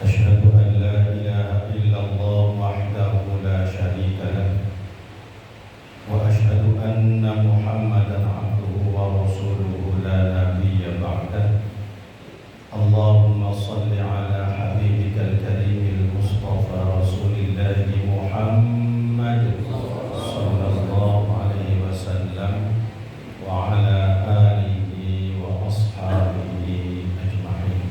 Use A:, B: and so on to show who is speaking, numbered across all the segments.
A: أشهد أن لا إله إلا الله وحده لا شريك له وأشهد أن محمدا عبده ورسوله لا نبي بعده اللهم صل على حبيبك الكريم المصطفى رسول الله محمد صلى الله عليه وسلم وعلى آله وأصحابه أجمعين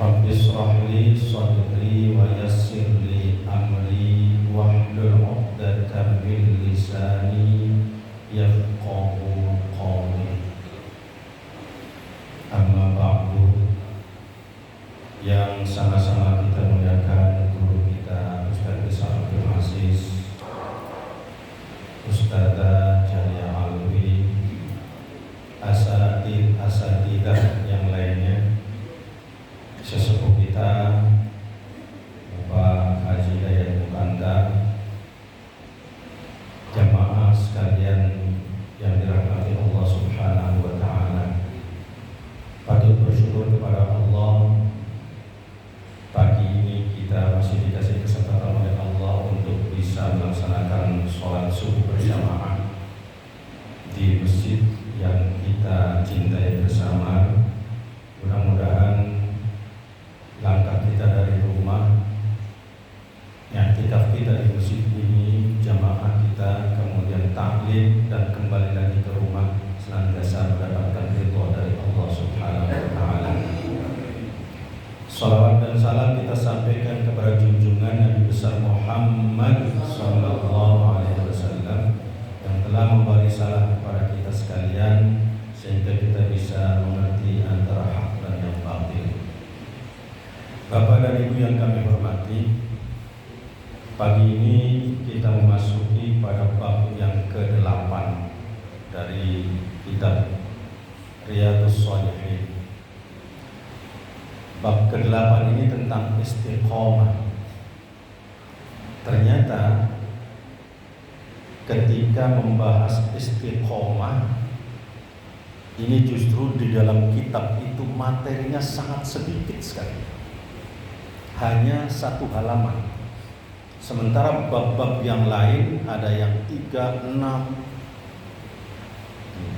A: رب اشرح لي صدري ويسر لي أمري واحلل عقدة من لساني يفقه قولي Amma ba'du. Yang sama-sama kita muliakan guru kita Ustaz Isa Abdul Aziz, Ustazah Jaya Alwi, asatidah yang lainnya, sesepuh kita Bapak Haji Dayat Mukanda, jamaah sekalian yang dirahmati Allah Subhanahu wa Ta'ala. Patut bersyukur kepada Allah, pagi ini kita masih dikasih kesempatan oleh Allah untuk bisa melaksanakan sholat subuh berjamaah di masjid yang kita cintai bersama. Mudah-mudahan langkah kita dari rumah, i'tikaf kita di masjid ini, jamaah kita, kemudian taklim dan kembali lagi ke rumah, senantiasa mendapatkan ridho dari Allah Subhanahu wa Ta'ala. Salawat dan salam kita sampaikan kepada junjungan Nabi besar Muhammad sallallahu alaihi wasallam yang telah memberi salam kepada kita sekalian sehingga kita bisa mengerti antara hak dan yang batil. Bapak dan Ibu yang kami hormati, pagi ini kita memasuki pada bab yang ke-8 dari kitab Riyadhus Shalihin. Bab ke-8 ini tentang istiqomah. Ternyata ketika membahas istiqomah ini justru di dalam kitab itu materinya sangat sedikit sekali, hanya 1 halaman. Sementara bab-bab yang lain ada yang 3, 6.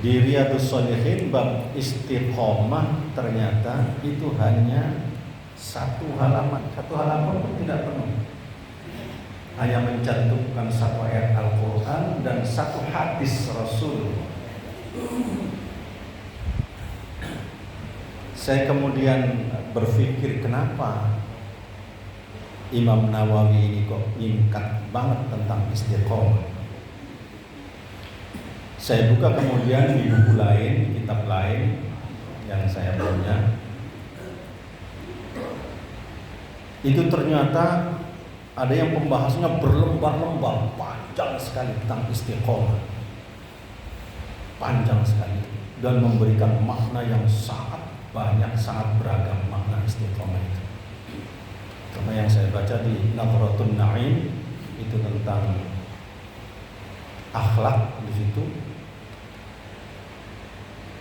A: Di Riyadhus Shalihin bab istiqomah ternyata itu hanya 1 halaman. 1 halaman pun tidak penuh. Hanya mencantumkan 1 ayat Al-Quran dan 1 hadis Rasul. Saya kemudian berpikir, kenapa Imam Nawawi ini kok nyingkat banget tentang istiqomah. Saya buka kemudian di buku lain, di kitab lain yang saya punya. Itu ternyata ada yang pembahasannya berlembar-lembar, panjang sekali tentang istiqomah. Panjang sekali dan memberikan makna yang sangat banyak, sangat beragam makna istiqomah itu. Karena yang saya baca di Nadratul Na'im itu tentang akhlak di situ.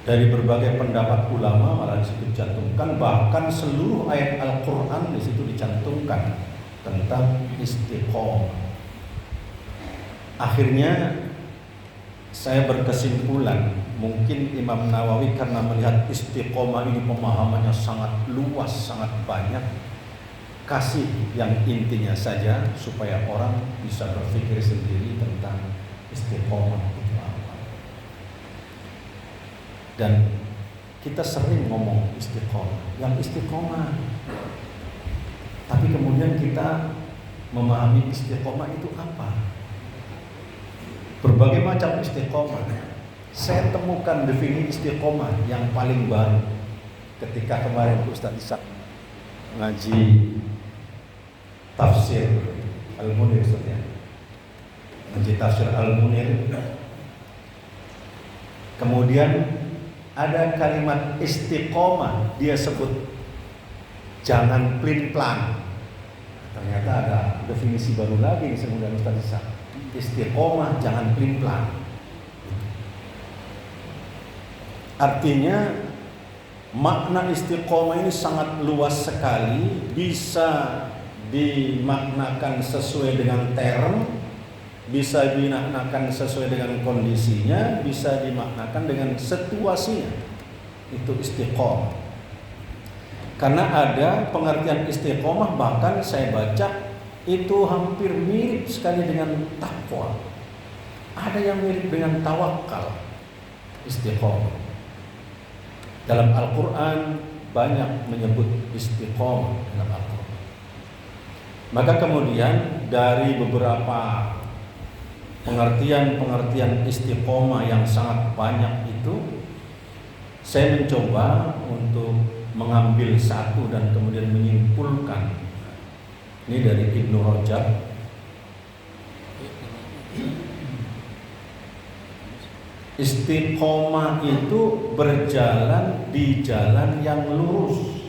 A: Dari berbagai pendapat ulama malah di situ dicantumkan, bahkan seluruh ayat Al-Quran di situ dicantumkan tentang istiqomah. Akhirnya saya berkesimpulan, mungkin Imam Nawawi karena melihat istiqomah ini pemahamannya sangat luas, sangat banyak, kasih yang intinya saja supaya orang bisa berpikir sendiri tentang istiqomah itu apa. Dan kita sering ngomong istiqomah, yang istiqomah, tapi kemudian kita memahami istiqomah itu apa. Berbagai macam istiqomah. Saya temukan definisi istiqomah yang paling baru ketika kemarin Ustaz Ishak ngaji tafsir Al-Munir, ngaji tafsir Al-Munir. Kemudian ada kalimat istiqomah, dia sebut jangan plin-plan. Ternyata ada definisi baru lagi yang kemudian Ustaz Ishak. Istiqomah jangan plin-plan. Artinya Makna istiqomah ini sangat luas sekali, bisa dimaknakan sesuai dengan term, bisa dimaknakan sesuai dengan kondisinya, bisa dimaknakan dengan situasinya. Itu istiqomah. Karena ada pengertian istiqomah, bahkan saya baca itu hampir mirip sekali dengan takwa. Ada yang mirip dengan tawakal. Istiqomah dalam Al-Quran banyak menyebut istiqomah dalam Al-Quran. Maka kemudian dari beberapa pengertian istiqomah yang sangat banyak itu, saya mencoba untuk mengambil satu dan kemudian menyimpulkan. Ini dari Ibnu Rajab. Istiqomah itu berjalan di jalan yang lurus,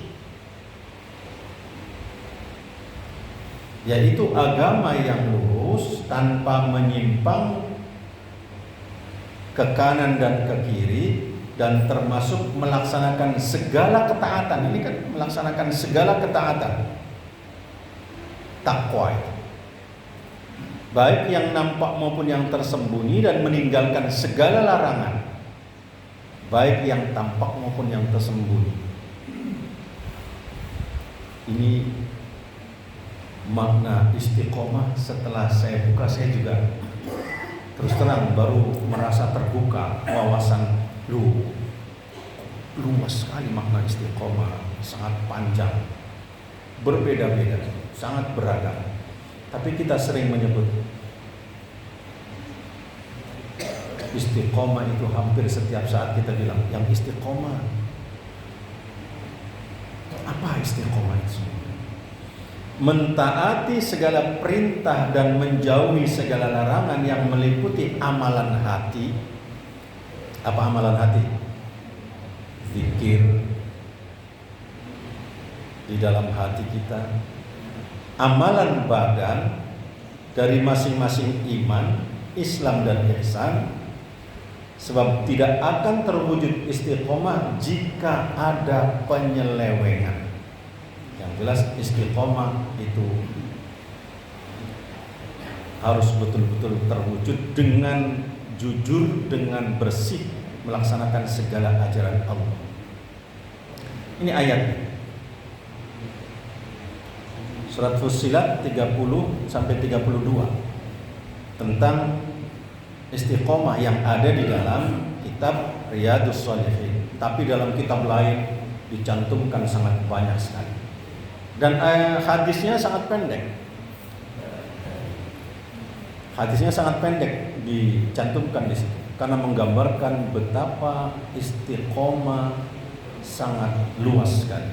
A: yaitu agama yang lurus tanpa menyimpang ke kanan dan ke kiri, dan termasuk melaksanakan segala ketaatan. Ini kan melaksanakan segala ketaatan, takwa itu, baik yang nampak maupun yang tersembunyi, dan meninggalkan segala larangan, baik yang tampak maupun yang tersembunyi. Ini makna istiqomah. Setelah saya buka, saya juga terus terang baru merasa terbuka wawasan. Luas sekali makna istiqomah, sangat panjang, berbeda-beda, sangat beragam. Tapi kita sering menyebut istiqomah itu, hampir setiap saat kita bilang yang istiqomah. Apa istiqomah itu? Mentaati segala perintah dan menjauhi segala larangan yang meliputi amalan hati. Apa amalan hati? Zikir di dalam hati kita, amalan badan dari masing-masing iman, Islam dan ihsan. Sebab tidak akan terwujud istiqomah jika ada penyelewengan. Yang jelas istiqomah itu harus betul-betul terwujud dengan jujur, dengan bersih, melaksanakan segala ajaran Allah. Ini ayat Surat Fussilat 30 sampai 32 tentang istiqomah yang ada di dalam kitab Riyadhus Shalihin. Tapi dalam kitab lain dicantumkan sangat banyak sekali. Dan hadisnya sangat pendek. Hadisnya sangat pendek dicantumkan di situ karena menggambarkan betapa istiqomah sangat luas sekali.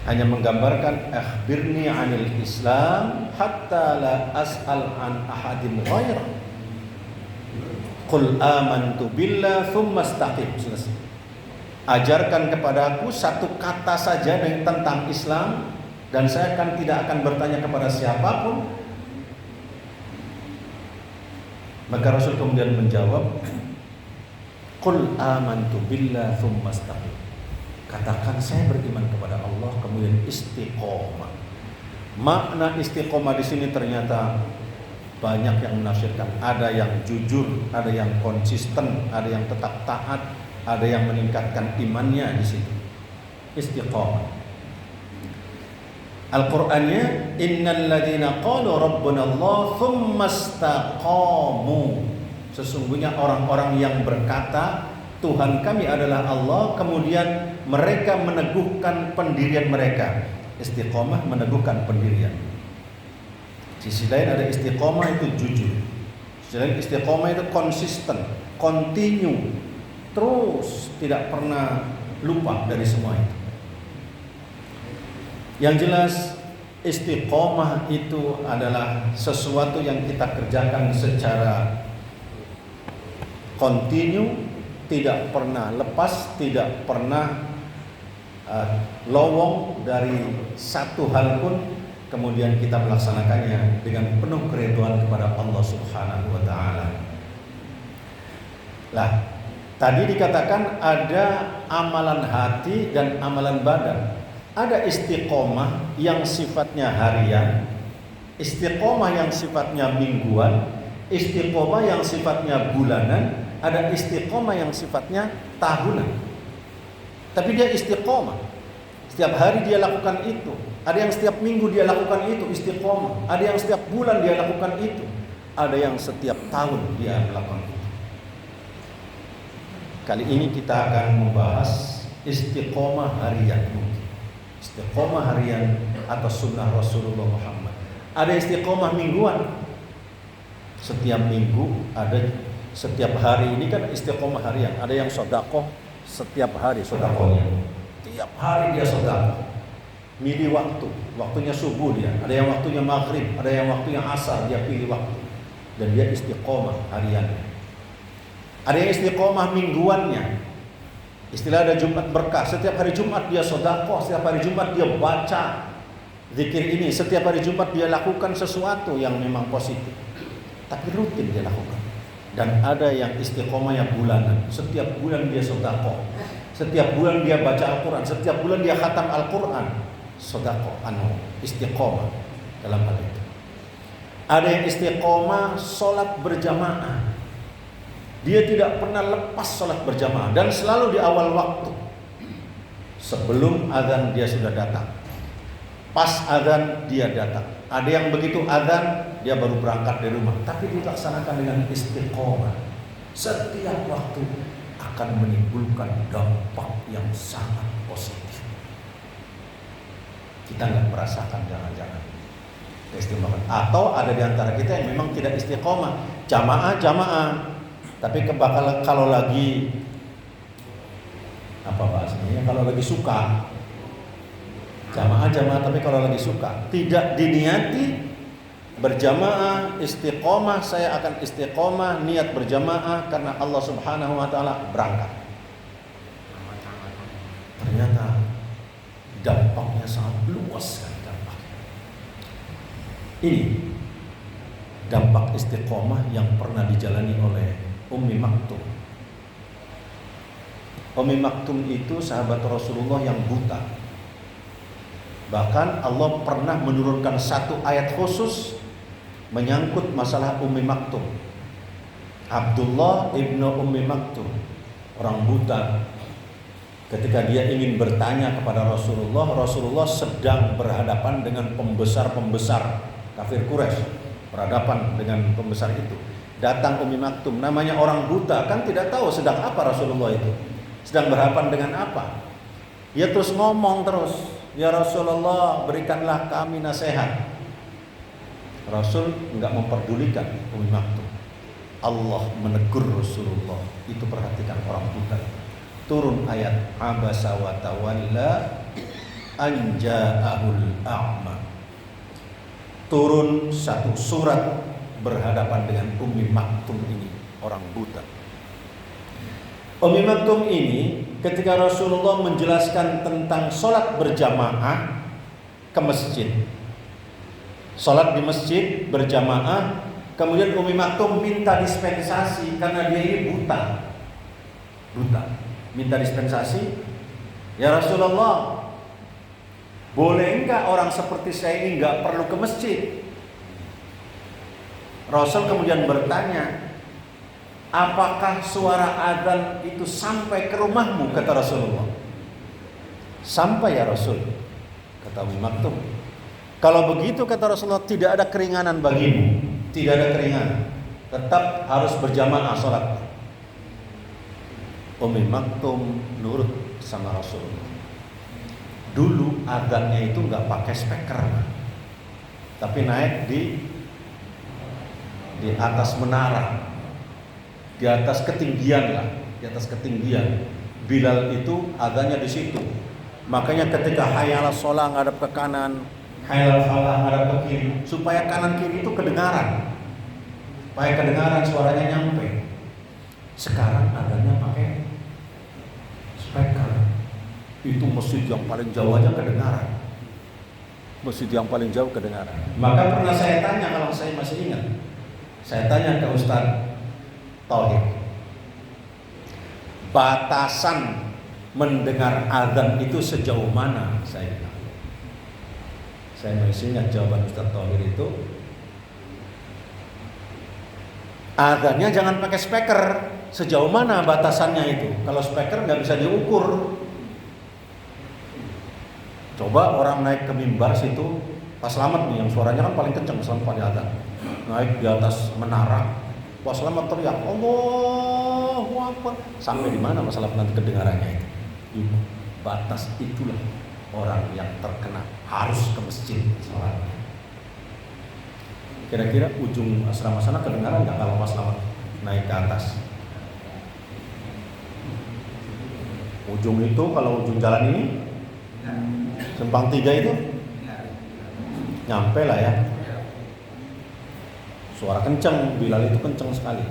A: Hanya menggambarkan akhbirni 'anil Islam hatta la as'al an ahadin ghairah. Qul amantu billah tsumma istaqim. Selesai. Ajarkan kepadaku satu kata saja tentang Islam, dan saya tidak akan bertanya kepada siapapun. Maka Rasul kemudian menjawab, Qul amantu billah tsumma istaqim. Katakan saya beriman kepada Allah, kemudian istiqomah. Makna istiqomah di sini ternyata banyak yang menafsirkan. Ada yang jujur, ada yang konsisten, ada yang tetap taat, ada yang meningkatkan imannya di situ. Istiqomah. Al-Qur'annya innal ladzina qalu rabbuna Allah tsumma istaqamu. Sesungguhnya orang-orang yang berkata Tuhan kami adalah Allah, kemudian mereka meneguhkan pendirian mereka. Istiqomah meneguhkan pendirian. Sisi lain ada istiqomah itu jujur. Sisi lain istiqomah itu konsisten, continue, terus tidak pernah lupa dari semua itu. Yang jelas istiqomah itu adalah sesuatu yang kita kerjakan secara continue, tidak pernah lepas, tidak pernah lowong dari satu hal pun, kemudian kita melaksanakannya dengan penuh keridhaan kepada Allah Subhanahu wa taala. Lah, Tadi dikatakan ada amalan hati dan amalan badan. Ada istiqomah yang sifatnya harian, istiqomah yang sifatnya mingguan, istiqomah yang sifatnya bulanan, ada istiqomah yang sifatnya tahunan. Tapi dia istiqomah. Setiap hari dia lakukan itu. Ada yang setiap minggu dia lakukan itu istiqomah. Ada yang setiap bulan dia lakukan itu. Ada yang setiap tahun dia melakukan itu. Kali ini kita akan membahas istiqomah harian. Istiqomah harian atau sunnah Rasulullah Muhammad. Ada istiqomah mingguan. Setiap minggu ada, setiap hari ini kan istiqomah harian. Ada yang sedekah setiap hari sedekahnya. Tiap hari dia sedekah. Milih waktu, waktunya subuh dia. Ada yang waktunya maghrib, ada yang waktunya asar, dia pilih waktu. Dan dia istiqomah hariannya. Ada yang istiqomah mingguannya. Istilah ada Jumat berkah. Setiap hari Jumat dia sedekah, setiap hari Jumat dia baca zikir ini, setiap hari Jumat dia lakukan sesuatu yang memang positif. Tapi rutin dia lakukan. Dan ada yang istiqomah yang bulanan. Setiap bulan dia sedekah. Setiap bulan dia baca Al-Qur'an, setiap bulan dia khatam Al-Qur'an. Sedekah istiqomah dalam hal itu. Ada yang istiqomah salat berjamaah. Dia tidak pernah lepas sholat berjamaah dan selalu di awal waktu. Sebelum azan dia sudah datang. Pas azan dia datang. Ada yang begitu azan dia baru berangkat dari rumah. Tapi dilaksanakan dengan istiqomah. Setiap waktu akan menimbulkan dampak yang sangat positif. Kita nggak merasakan jangan-jangan istiqomah. Atau ada di antara kita yang memang tidak istiqomah. Jamaah. Tapi kalau lagi apa bahasanya? Kalau lagi suka jamaah, tapi kalau lagi suka tidak diniati berjamaah istiqomah, saya akan istiqomah niat berjamaah karena Allah Subhanahu wa taala berangkat. Ternyata dampaknya sangat luas kan dampaknya. Ini dampak istiqomah yang pernah dijalani oleh Ummi Maktum. Ummi Maktum itu sahabat Rasulullah yang buta. Bahkan Allah pernah menurunkan satu ayat khusus menyangkut masalah Ummi Maktum. Abdullah ibnu Ummi Maktum, orang buta, ketika dia ingin bertanya kepada Rasulullah, Rasulullah sedang berhadapan dengan pembesar-pembesar kafir Quraisy, berhadapan dengan pembesar itu. Datang Ummi Maktum, namanya orang buta, kan tidak tahu sedang apa Rasulullah itu, sedang berhadapan dengan apa. Dia terus ngomong terus, ya Rasulullah berikanlah kami nasihat. Rasul enggak memperdulikan Ummi Maktum. Allah menegur Rasulullah. Itu perhatikan orang buta. Turun ayat abasa wa tawalla an ja'ahul a'ma. Turun satu surat berhadapan dengan Ummi Maktum ini, orang buta. Ummi Maktum ini ketika Rasulullah menjelaskan tentang sholat berjamaah ke masjid, sholat di masjid berjamaah, kemudian Ummi Maktum minta dispensasi karena dia ini buta, minta dispensasi. Ya Rasulullah, boleh enggak orang seperti saya ini enggak perlu ke masjid? Rasul kemudian bertanya, apakah suara azan itu sampai ke rumahmu? Kata Rasulullah. Sampai ya Rasul, kata Ummi Maktum. Kalau begitu kata Rasulullah, tidak ada keringanan bagimu, tidak ada keringanan, tetap harus berjamaah sholat. Ummi Maktum nurut sama Rasulullah. Dulu azannya itu nggak pakai speaker, tapi naik di atas menara, di atas ketinggian lah, di atas ketinggian. Bilal itu azannya di situ. Makanya ketika hayya 'alas shalah ngadap ke kanan, hayya 'alal falah ngadap ke kiri, supaya kanan kiri itu kedengaran, supaya kedengaran suaranya nyampe. Sekarang azannya pakai speaker. Itu masjid yang paling jauh aja kedengaran. Masjid yang paling jauh kedengaran. Maka pernah saya tanya, kalau saya masih ingat, saya tanya ke Ustaz Tauhid, batasan mendengar azan itu sejauh mana? Saya masih ingat jawaban Ustaz Thohir itu, azannya jangan pakai speaker. Sejauh mana batasannya itu? Kalau speaker nggak bisa diukur. Coba orang naik ke mimbar situ, Pak Slamet nih yang suaranya kan paling kencang selamat pada azan, naik di atas menara, Pak Slamet teriak Allahu Akbar, sampai di mana Pak Slamet nanti kedengarannya itu? Batas itulah orang yang terkena harus ke masjid sholatnya. Kira-kira ujung asrama sana kedengaran nggak kalau Pak Slamet naik ke atas? Ujung itu kalau ujung jalan ini Simpang 3 itu nyampe lah ya. Suara kenceng, Bilal itu kenceng sekali.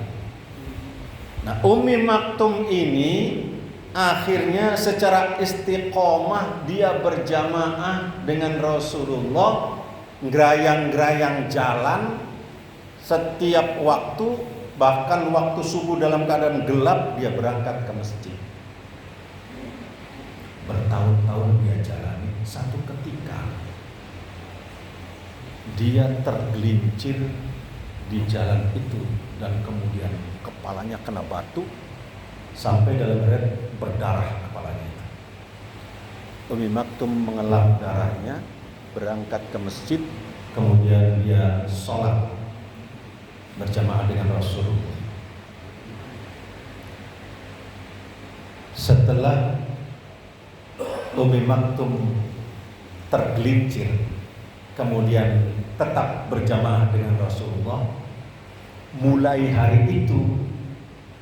A: Nah, Ummi Maktum ini akhirnya secara istiqomah dia berjamaah dengan Rasulullah, gerayang-gerayang jalan setiap waktu, bahkan waktu subuh dalam keadaan gelap dia berangkat ke masjid. Bertahun-tahun dia jalani. Satu ketika dia tergelincir di jalan itu dan kemudian kepalanya kena batu sampai dalam red berdarah kepalanya itu. Ummi Maktum mengelap darahnya, berangkat ke masjid, kemudian dia sholat berjamaah dengan Rasulullah. Setelah Ummi Maktum tergelincir, kemudian tetap berjamaah dengan Rasulullah, mulai hari itu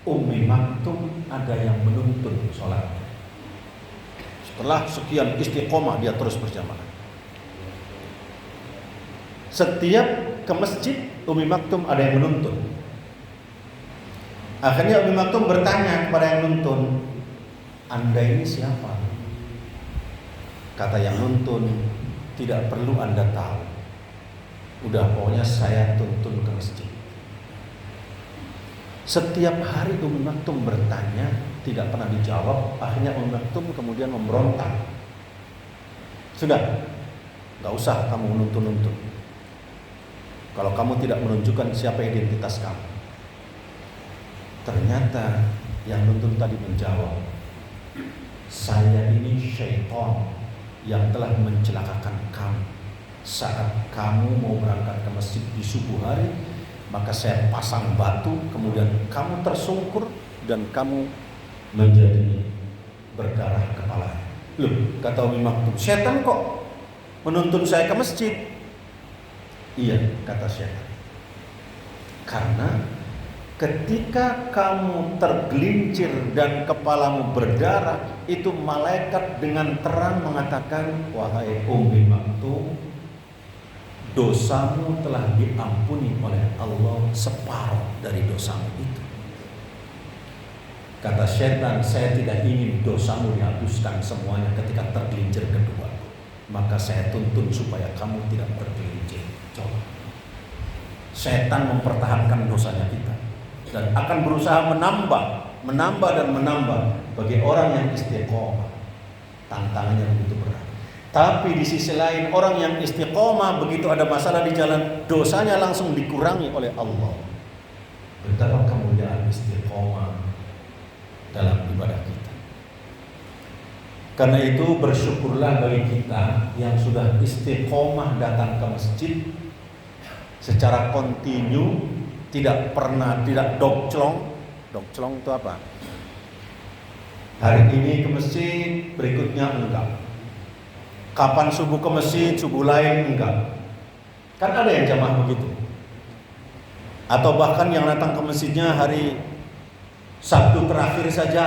A: Ummi Maktum ada yang menuntun sholat. Setelah sekian istiqomah dia terus berjamaah. Setiap ke masjid Ummi Maktum ada yang menuntun. Akhirnya Ummi Maktum bertanya kepada yang menuntun, Anda ini siapa? Kata yang nuntun, tidak perlu Anda tahu. Udah pokoknya saya tuntun ke masjid. Setiap hari Ummi Maktum bertanya, tidak pernah dijawab. Akhirnya Ummi Maktum kemudian memberontak. Sudah, gak usah kamu nuntun-nuntun. Kalau kamu tidak menunjukkan siapa identitas kamu. Ternyata yang nuntun tadi menjawab, saya ini syaitan yang telah mencelakakan kamu. Saat kamu mau berangkat ke masjid di subuh hari, maka saya pasang batu, kemudian kamu tersungkur dan kamu menjadi berdarah kepala. Loh, kata Ummi Maktum, setan kok menuntun saya ke masjid? Iya, kata setan. Karena ketika kamu tergelincir dan kepalamu berdarah, itu malaikat dengan terang mengatakan, wahai Ummi Maktum, dosamu telah diampuni oleh Allah separuh dari dosamu itu. Kata setan, saya tidak ingin dosamu dihapuskan semuanya ketika tergelincir kedua. Maka saya tuntun supaya kamu tidak tergelincir. Coba. Setan mempertahankan dosanya kita dan akan berusaha menambah dan menambah bagi orang yang istiqomah. Tantangannya begitu berat. Tapi di sisi lain orang yang istiqomah, begitu ada masalah di jalan, dosanya langsung dikurangi oleh Allah. Betapa kemuliaan istiqomah dalam ibadah kita. Karena itu bersyukurlah bagi kita yang sudah istiqomah datang ke masjid secara kontinu, tidak dokclong. Dokclong itu apa? Hari ini ke masjid, berikutnya enggak. Kapan subuh ke masjid, subuh lain enggak. Kan ada yang jamaah begitu. Atau bahkan yang datang ke masjidnya hari Sabtu terakhir saja,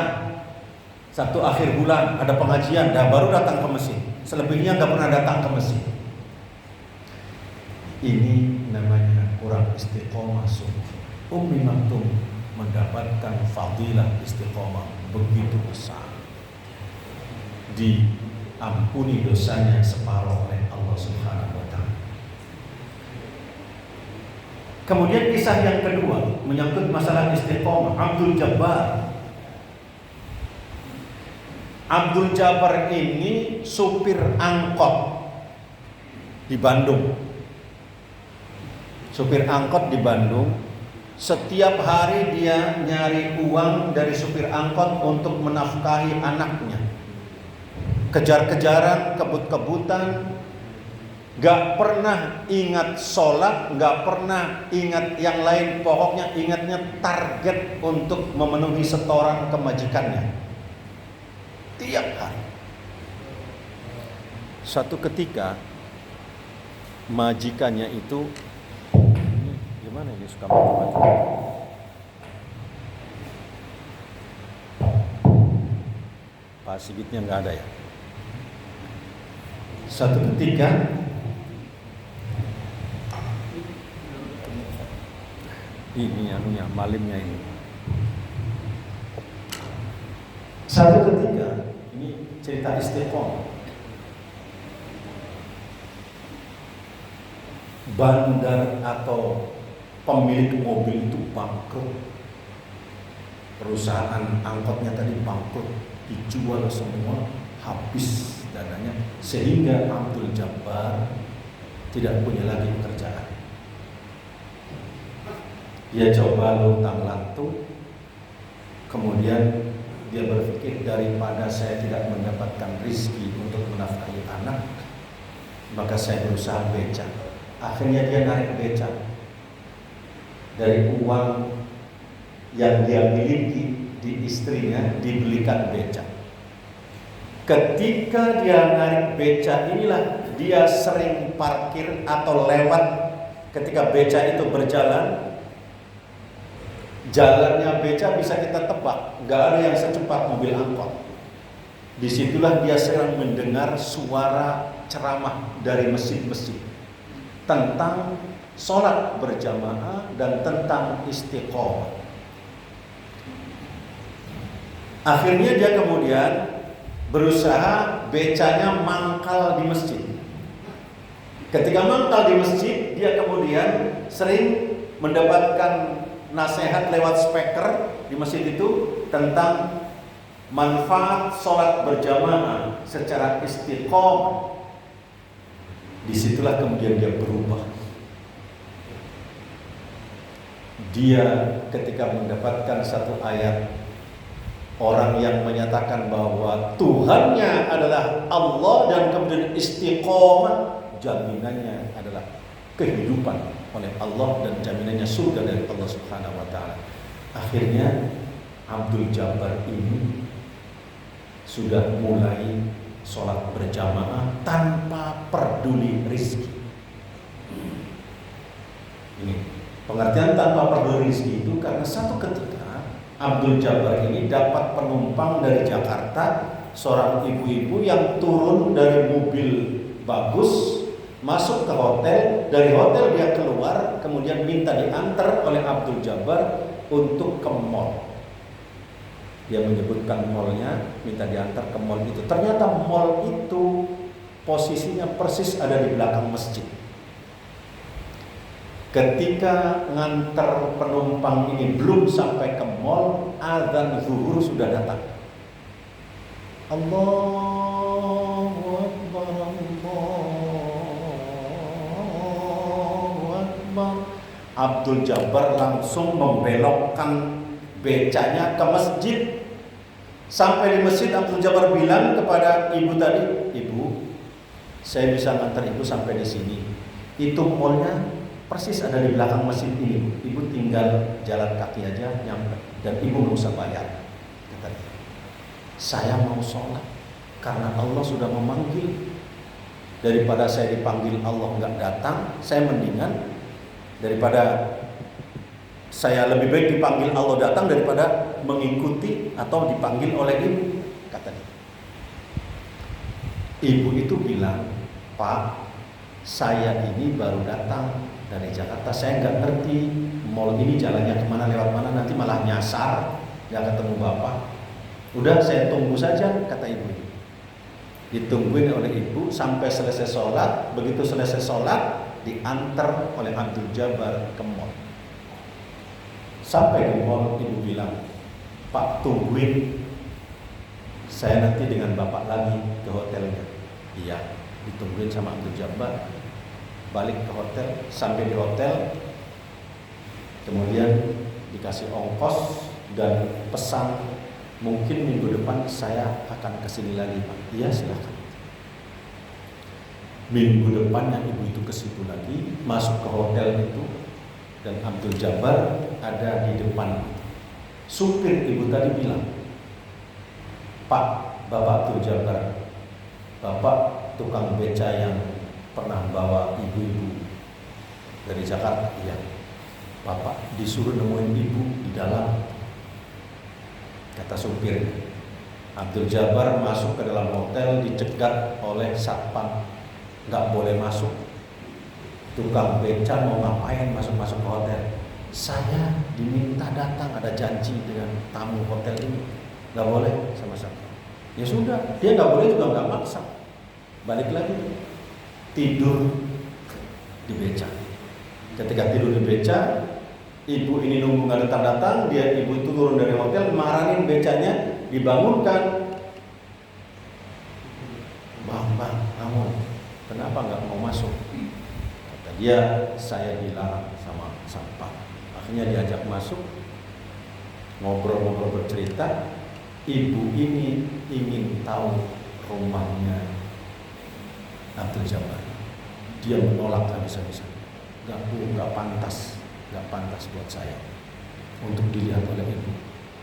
A: Sabtu akhir bulan ada pengajian, dan baru datang ke masjid. Selebihnya enggak pernah datang ke masjid. Ini namanya kurang istiqomah sungguh. Ummi Maktum mendapatkan fadilah istiqomah begitu besar, diampuni dosanya separuh oleh Allah Subhanahu wa ta'ala. Kemudian kisah yang kedua menyangkut masalah istiqomah, Abdul Jabbar. Abdul Jabbar ini supir angkot di Bandung. Supir angkot di Bandung. Setiap hari dia nyari uang dari supir angkot untuk menafkahi anaknya. Kejar-kejaran, kebut-kebutan, gak pernah ingat sholat, gak pernah ingat yang lain. Pokoknya ingatnya target untuk memenuhi setoran kemajikannya tiap hari. Suatu ketika majikannya itu, gimana ini suka mati-mati. Pak Sigitnya nggak ada ya. Suatu ketika ini anunya, malimnya ini. Satu ketika, ini cerita istiqomah. Bandar atau pemilik mobil itu bangkrut. Perusahaan angkotnya tadi bangkrut, dijual semua, habis dananya, sehingga Abdul Jabbar tidak punya lagi pekerjaan. Dia coba luntang-lantung, kemudian dia berpikir, daripada saya tidak mendapatkan rezeki untuk menafkahi anak, maka saya berusaha becak. Akhirnya dia narik becak. Dari uang yang dia miliki di istrinya, dibelikan becak. Ketika dia narik becak inilah dia sering parkir atau lewat. Ketika becak itu berjalan, jalannya beca bisa kita tebak, nggak ada yang secepat mobil angkot. Disitulah dia sering mendengar suara ceramah dari masjid-masjid tentang sholat berjamaah dan tentang istiqomah. Akhirnya dia kemudian berusaha becanya mangkal di masjid. Ketika mangkal di masjid, dia kemudian sering mendapatkan nasihat lewat speaker di masjid itu tentang manfaat sholat berjamaah secara istiqomah. Disitulah kemudian dia berubah. Dia ketika mendapatkan satu ayat, orang yang menyatakan bahwa Tuhannya adalah Allah dan kemudian istiqomah, jaminannya adalah kehidupan oleh Allah dan jaminannya surga dari Allah Subhanahu wa taala. Akhirnya Abdul Jabbar ini sudah mulai sholat berjamaah tanpa peduli rezeki. Ini pengertian tanpa peduli rezeki itu karena satu ketika Abdul Jabbar ini dapat penumpang dari Jakarta, seorang ibu-ibu yang turun dari mobil bagus, masuk ke hotel, dari hotel dia keluar, kemudian minta diantar oleh Abdul Jabbar untuk ke mall. Dia menyebutkan mallnya, minta diantar ke mall itu. Ternyata mall itu posisinya persis ada di belakang masjid. Ketika ngantar penumpang ini belum sampai ke mall, azan zuhur sudah datang. Allahu Akbar, Allahu Akbar. Abdul Jabbar langsung membelokkan becanya ke masjid. Sampai di masjid, Abdul Jabbar bilang kepada ibu tadi, "Ibu, saya bisa ngantar ibu sampai di sini. Itu mallnya persis ada di belakang masjid ini. Ibu tinggal jalan kaki aja nyampe dan ibu nggak usah bayar." Kata dia, "Saya mau sholat karena Allah sudah memanggil. Daripada saya dipanggil Allah nggak datang, saya mendingan daripada saya lebih baik dipanggil Allah datang daripada mengikuti atau dipanggil oleh ibu," kata dia. Ibu itu bilang, "Pak, saya ini baru datang dari Jakarta, saya nggak ngerti mall ini jalannya kemana, lewat mana, nanti malah nyasar, nggak ketemu bapak. Udah saya tunggu saja," kata ibu. Ditungguin oleh ibu sampai selesai sholat. Begitu selesai sholat, diantar oleh Abdul Jabbar ke mall. Sampai di mall, ibu bilang, "Pak, tungguin saya nanti dengan bapak lagi ke hotelnya. Iya, ditungguin sama Abdul Jabbar, balik ke hotel, sampai di hotel, kemudian dikasih ongkos dan pesan, mungkin minggu depan saya akan kesini lagi Pak. Iya silakan. Minggu depannya ibu itu ke situ lagi, masuk ke hotel itu, dan Abdul Jabbar ada di depan. Supir ibu tadi bilang, Pak, Bapak Abdul Jabbar, Bapak tukang beca yang pernah bawa ibu-ibu dari Jakarta. Iya. Bapak disuruh nemuin ibu di dalam, kata supir. Abdul Jabbar masuk ke dalam hotel, dicegat oleh satpam, nggak boleh masuk. Tukang beca mau ngapain masuk-masuk ke hotel? Saya diminta datang, ada janji dengan tamu hotel ini, nggak boleh sama satpam. Ya sudah, dia nggak boleh juga nggak maksa. Balik lagi, tidur di beca. Ketika tidur di beca, ibu ini nunggu nggak datang-datang, ibu itu turun dari hotel, marahin becanya, dibangunkan. Bang, kamu kenapa nggak mau masuk? Kata dia, saya dilarang sama satpam. Akhirnya diajak masuk, ngobrol-ngobrol bercerita. Ibu ini ingin tahu rumahnya Abdul Jabbar. Dia menolak habis-habisan. Nggak pantas buat saya untuk dilihat oleh ibu.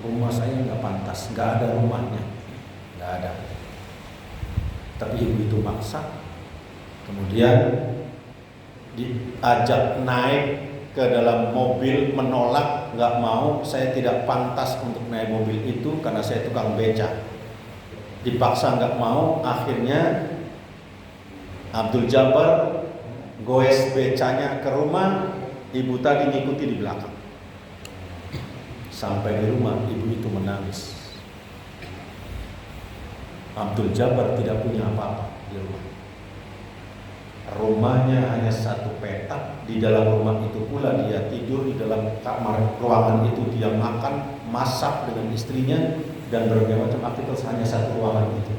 A: Rumah saya nggak pantas, nggak ada rumahnya, nggak ada. Tapi ibu itu maksa. Kemudian diajak naik ke dalam mobil, menolak, nggak mau. Saya tidak pantas untuk naik mobil itu karena saya tukang beca. Dipaksa nggak mau. Akhirnya Abdul Jabbar goes becanya ke rumah, ibu tadi ngikuti di belakang. Sampai di rumah, ibu itu menangis. Abdul Jabbar tidak punya apa-apa di rumah. Rumahnya hanya satu petak. Di dalam rumah itu pula dia tidur, di dalam kamar ruangan itu dia makan, masak dengan istrinya, dan berbagai macam aktivitas, hanya satu ruangan itu.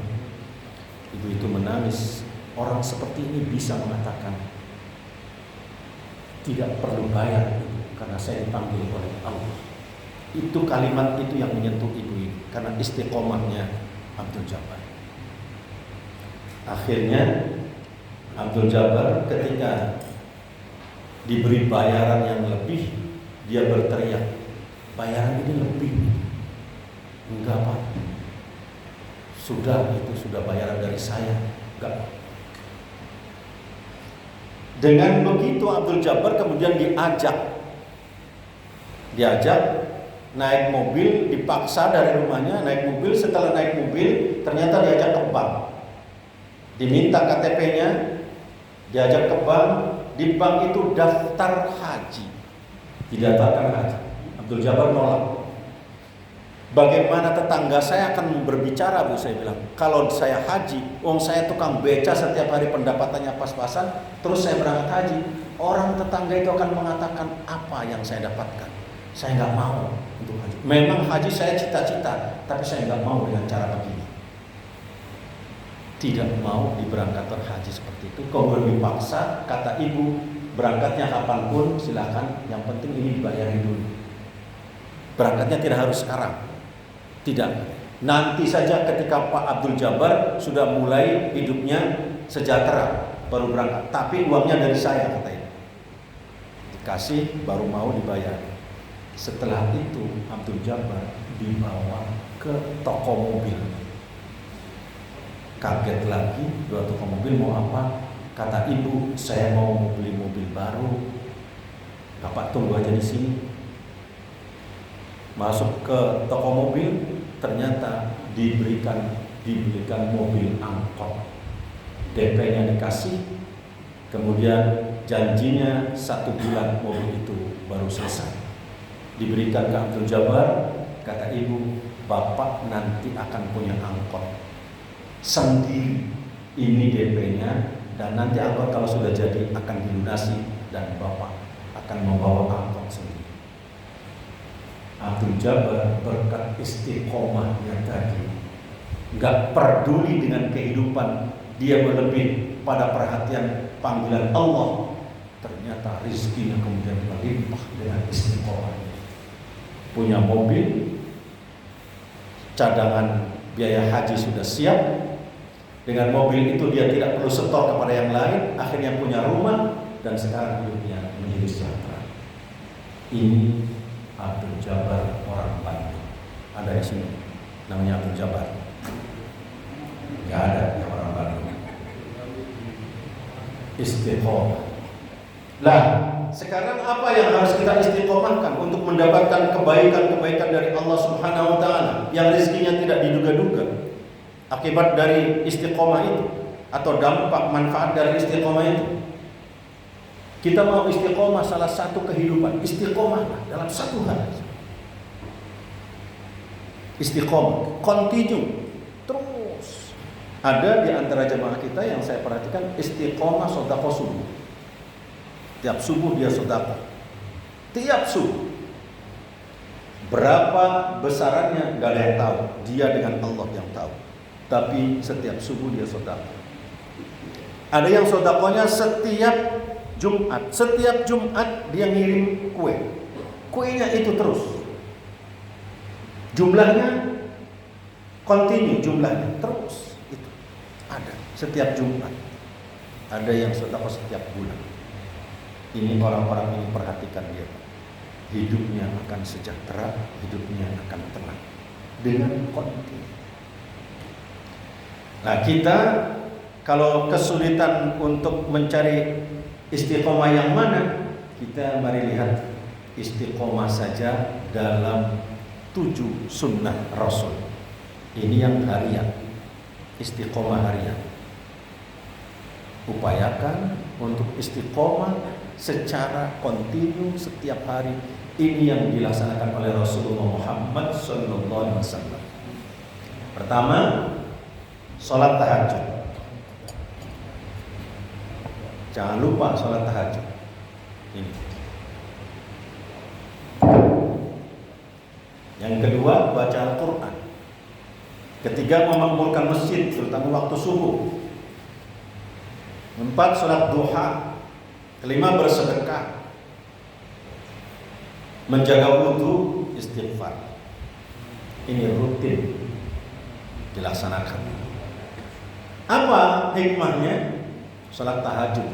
A: Ibu itu menangis. Orang seperti ini bisa mengatakan, tidak perlu bayar karena saya dipanggil oleh Allah. Itu kalimat itu yang menyentuh ibu ini karena istiqomahnya Abdul Jabbar. Akhirnya Abdul Jabbar ketika diberi bayaran yang lebih, dia berteriak, bayaran ini lebih. Enggak Pak, itu sudah bayaran dari saya. Enggak. Dengan begitu Abdul Jabbar kemudian diajak naik mobil, dipaksa dari rumahnya naik mobil. Setelah naik mobil ternyata diajak ke bank, diminta KTP-nya, diajak ke bank. Di bank itu daftar haji, didaftarkan haji. Abdul Jabbar nolak. Bagaimana tetangga saya akan berbicara, Bu? Saya bilang, kalau saya haji, saya tukang beca setiap hari, pendapatannya pas-pasan, terus saya berangkat haji, orang tetangga itu akan mengatakan apa yang saya dapatkan. Saya nggak mau untuk haji. Memang haji saya cita-cita, tapi saya nggak mau dengan cara begini. Tidak mau diberangkatkan haji seperti itu. Kemudian dipaksa, kata ibu, berangkatnya kapanpun silakan, yang penting ini dibayarin dulu. Berangkatnya tidak harus sekarang. Tidak. Nanti saja ketika Pak Abdul Jabbar sudah mulai hidupnya sejahtera baru berangkat. Tapi uangnya dari saya, katanya. Dikasih baru mau dibayar. Setelah itu Abdul Jabbar dibawa ke toko mobil. Kaget lagi, dua toko mobil mau apa? Kata ibu, saya mau beli mobil baru. Bapak tunggu aja di sini. Masuk ke toko mobil, ternyata diberikan mobil angkot. DP-nya dikasih, kemudian janjinya 1 bulan mobil itu baru selesai. Diberikan ke Abdul Jabbar, kata ibu, Bapak nanti akan punya angkot sendiri. Ini DP-nya, dan nanti angkot kalau sudah jadi akan dilunasi dan Bapak akan membawa angkot sendiri. Abdul Jabbar berkat istiqomahnya tadi nggak peduli dengan kehidupan, dia lebih pada perhatian panggilan Allah, ternyata rizkinya kemudian melimpah dengan istiqomah. Punya mobil, cadangan biaya haji sudah siap, dengan mobil itu dia tidak perlu setor kepada yang lain, akhirnya punya rumah dan sekarang hidupnya menjadi sejahtera. Ini Abdul Jabbar orang Bandung. Ada di sini namanya Abdul Jabbar. Nggak ada yang orang Bandung. Istiqomah. Lah, sekarang apa yang harus kita istiqomahkan untuk mendapatkan kebaikan-kebaikan dari Allah Subhanahu wa taala yang rezekinya tidak diduga-duga? Akibat dari istiqomah itu atau dampak manfaat dari istiqomah itu. Kita mau istiqomah salah satu kehidupan, istiqomah dalam satu hal. Istiqomah, continue, terus. Ada di antara jemaah kita yang saya perhatikan istiqomah sedekah subuh. Tiap subuh dia sedekah. Tiap subuh. Berapa besarannya nggak ada yang tahu. Dia dengan Allah yang tahu. Tapi setiap subuh dia sedekah. Ada yang sedekahnya setiap Jumat. Setiap Jumat dia ngirim kue. Kuenya itu terus. Jumlahnya continue, jumlahnya terus. Itu ada setiap Jumat. Ada yang sedekah setiap bulan. Ini orang-orang ini perhatikan dia. Hidupnya akan sejahtera, hidupnya akan tenang dengan continue. Nah, kita kalau kesulitan untuk mencari istiqomah yang mana, kita mari lihat istiqomah saja dalam 7 sunnah Rasul. Ini yang harian, istiqomah harian. Upayakan untuk istiqomah secara kontinu setiap hari. Ini yang dilaksanakan oleh Rasulullah Muhammad SAW. Pertama, sholat tahajud. Jangan lupa sholat tahajud. Ini. Yang kedua, baca Al-Quran. Ketiga, memakmurkan masjid, terutama waktu subuh. 4, sholat duha. Kelima, bersedekah. Menjaga wudu, istighfar. Ini rutin dilaksanakan. Apa hikmahnya? Sholat tahajud.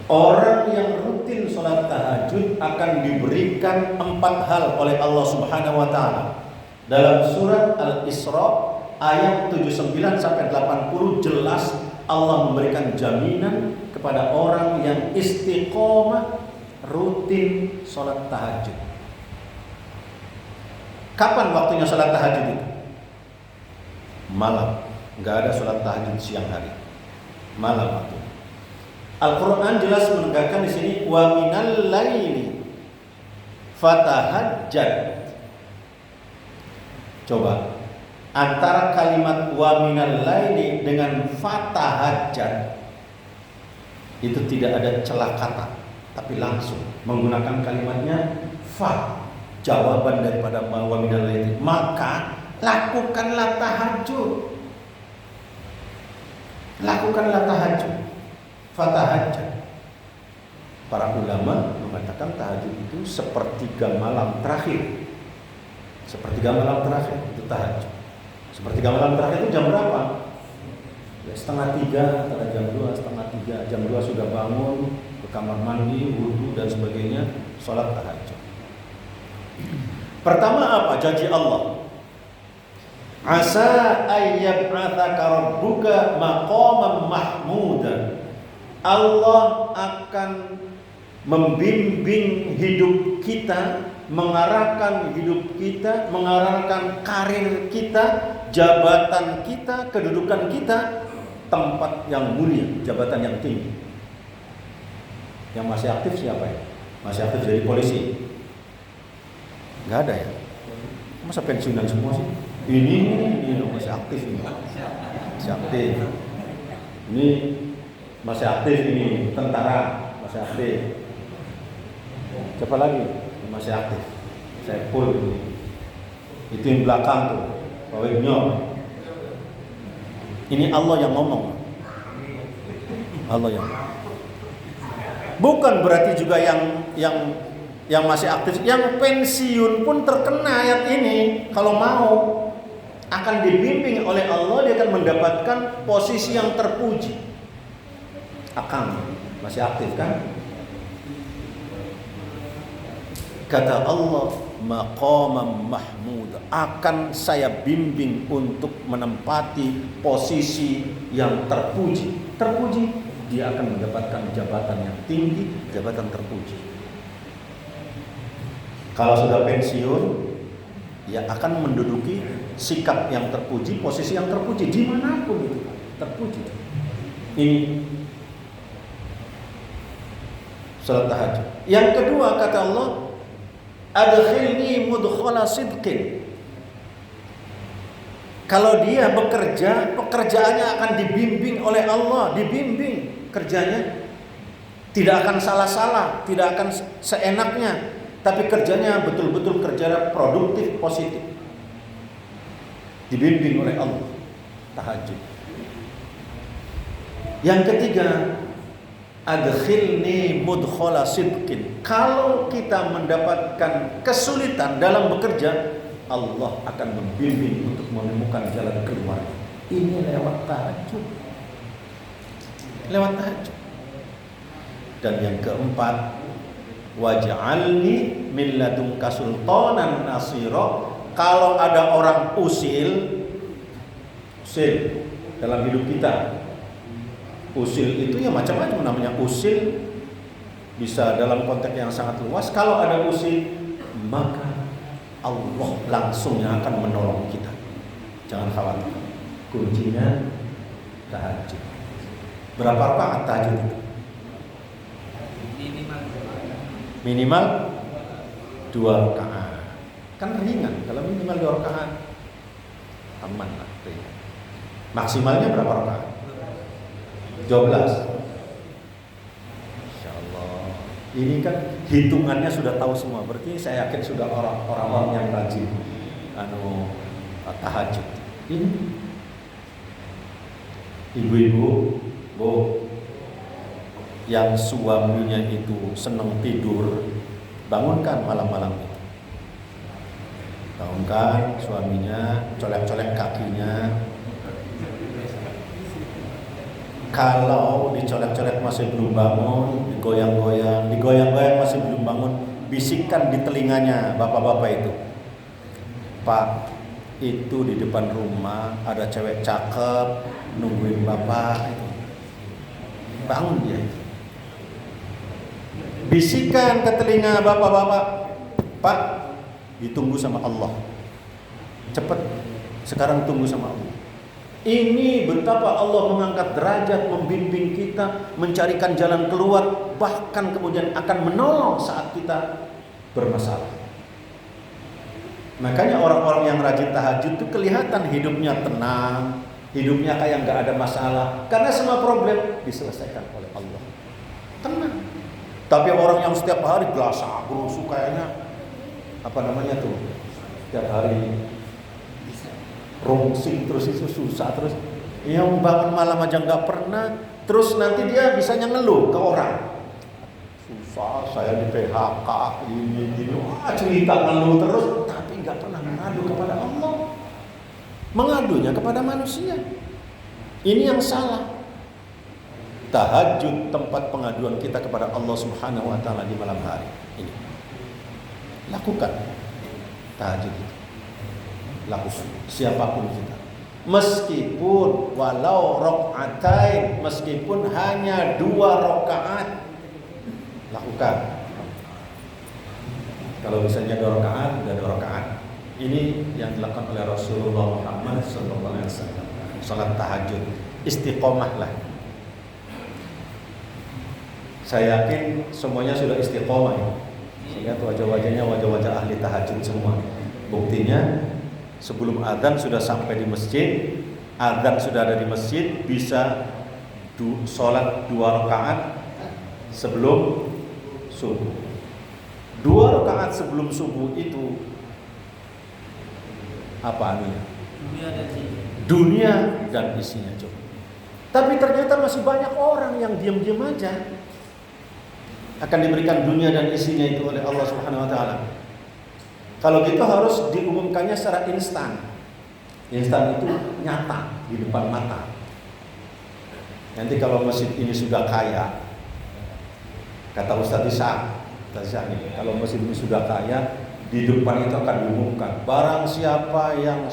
A: Orang yang rutin sholat tahajud akan diberikan 4 hal oleh Allah Subhanahu wa taala. Dalam surat Al-Isra ayat 79 sampai 80 jelas Allah memberikan jaminan kepada orang yang istiqomah rutin sholat tahajud. Kapan waktunya sholat tahajud itu? Malam. Nggak ada sholat tahajud siang hari. Malam waktu. Al-Quran jelas menegakkan di sini wa minal laili fatahajjad. Coba antara kalimat wa minal laili dengan fatahajjad itu tidak ada celah kata, tapi langsung menggunakan kalimatnya fa, jawaban daripada wa minal laili. Maka lakukanlah tahajud. Lakukanlah tahajud. Fatahajjud. Para ulama mengatakan tahajud itu sepertiga malam terakhir. Sepertiga malam terakhir itu tahajud. Sepertiga malam terakhir itu jam berapa? Ya, 2:30, antara jam 2, 2:30. Jam 2 sudah bangun, ke kamar mandi, wudu dan sebagainya, sholat tahajud. Pertama apa? Janji Allah. Asa ayyab'atsaka rabbuka maqaman mahmudan. Allah akan membimbing hidup kita, mengarahkan hidup kita, mengarahkan karir kita, jabatan kita, kedudukan kita, tempat yang mulia, jabatan yang tinggi. Yang masih aktif siapa ya? Masih aktif jadi polisi? Nggak ada ya? Masa pensiunan semua sih? Ini masih aktif ini. Masih aktif. Ini masih aktif ini, tentara masih aktif. Siapa lagi? Masih aktif. Saya full ini. Itu yang belakang tuh, Pak Wibnyo.
B: Ini Allah yang ngomong. Allah yang. Bukan berarti juga yang masih aktif, yang pensiun pun terkena ayat ini. Kalau mau akan dibimbing oleh Allah, dia akan mendapatkan posisi yang terpuji. Akang masih aktif kan? Kata Allah, maqamam mahmud, akan saya bimbing untuk menempati posisi yang terpuji. Terpuji, dia akan mendapatkan jabatan yang tinggi, jabatan terpuji. Kalau sudah pensiun, ya akan menduduki sikap yang terpuji, posisi yang terpuji dimanapun itu terpuji. Ini salat tahajud. Yang kedua kata Allah, adkhilni mudkhala sidqin. Kalau dia bekerja, pekerjaannya akan dibimbing oleh Allah, dibimbing kerjanya. Tidak akan salah-salah, tidak akan seenaknya, tapi kerjanya betul-betul kerja produktif, positif. Dibimbing oleh Allah, tahajud. Yang ketiga, adkhilni mudkhala sidqin. Kalau kita mendapatkan kesulitan dalam bekerja, Allah akan membimbing untuk menemukan jalan keluar. Ini lewat tahajud. Lewat tahajud. Dan yang keempat, waj'alni min ladunka sultanan nasira. Kalau ada orang usil dalam hidup kita. Usil itu ya macam-macam namanya. Usil bisa dalam konteks yang sangat luas. Kalau ada usil, maka Allah langsung yang akan menolong kita. Jangan khawatir. Kuncinya tahajud. Berapa rakaat tahajud itu? Minimal 2 rakaat. Kan ringan. Kalau minimal 2 rakaat, aman lah. Ringan. Maksimalnya berapa rakaat? 12. Insyaallah. Ini kan hitungannya sudah tahu semua. Berarti saya yakin sudah orang-orang yang rajin tahajud. Ini ibu-ibu, Bu, yang suaminya itu senang tidur, bangunkan malam-malam itu. Bangunkan suaminya, colek-colek kakinya. Kalau dicolek-colek masih belum bangun, digoyang-goyang masih belum bangun, bisikkan di telinganya bapak-bapak itu. Pak, itu di depan rumah ada cewek cakep nungguin bapak itu. Bangun dia. Bisikan ke telinga bapak-bapak, Pak, ditunggu sama Allah. Cepat, sekarang tunggu sama Allah. Ini betapa Allah mengangkat derajat, membimbing kita, mencarikan jalan keluar, bahkan kemudian akan menolong saat kita bermasalah. Makanya orang-orang yang rajin tahajud itu kelihatan hidupnya tenang, hidupnya kayak nggak ada masalah, karena semua problem diselesaikan oleh Allah. Tenang. Tapi orang yang setiap hari gelasa gerusu kayaknya setiap hari rungsing terus, itu susah terus. Yang bangun malam aja nggak pernah, terus nanti dia bisanya ngeluh ke orang. Susah, saya di PHK, ini, cerita ngeluh terus, tapi nggak pernah mengadu kepada Allah. Mengadunya kepada manusia. Ini yang salah. Tahajud tempat pengaduan kita kepada Allah Subhanahu wa taala di malam hari. Ini. Lakukan tahajud itu. Lakukan siapapun kita, meskipun walau rakaatain, meskipun hanya 2 rakaat, lakukan. Kalau misalnya 2 rakaat, udah 2 rakaat. Ini yang dilakukan oleh Rasulullah Muhammad SAW. Salat tahajud, istiqomahlah. Saya yakin semuanya sudah istiqomah ya. Lihat wajah-wajahnya wajah-wajah ahli tahajud semua. Buktinya sebelum adzan sudah sampai di masjid, adzan sudah ada di masjid, bisa sholat 2 rakaat sebelum subuh. 2 rakaat sebelum subuh itu apa anunya? Dunia dan isinya coba. Tapi ternyata masih banyak orang yang diam-diam aja akan diberikan dunia dan isinya itu oleh Allah Subhanahu wa taala. Kalau gitu harus diumumkannya secara instan. Instan itu nyata di depan mata. Nanti kalau masjid ini sudah kaya, kata Ustaz Isa, kalau masjid ini sudah kaya, di depan itu akan diumumkan, barang siapa yang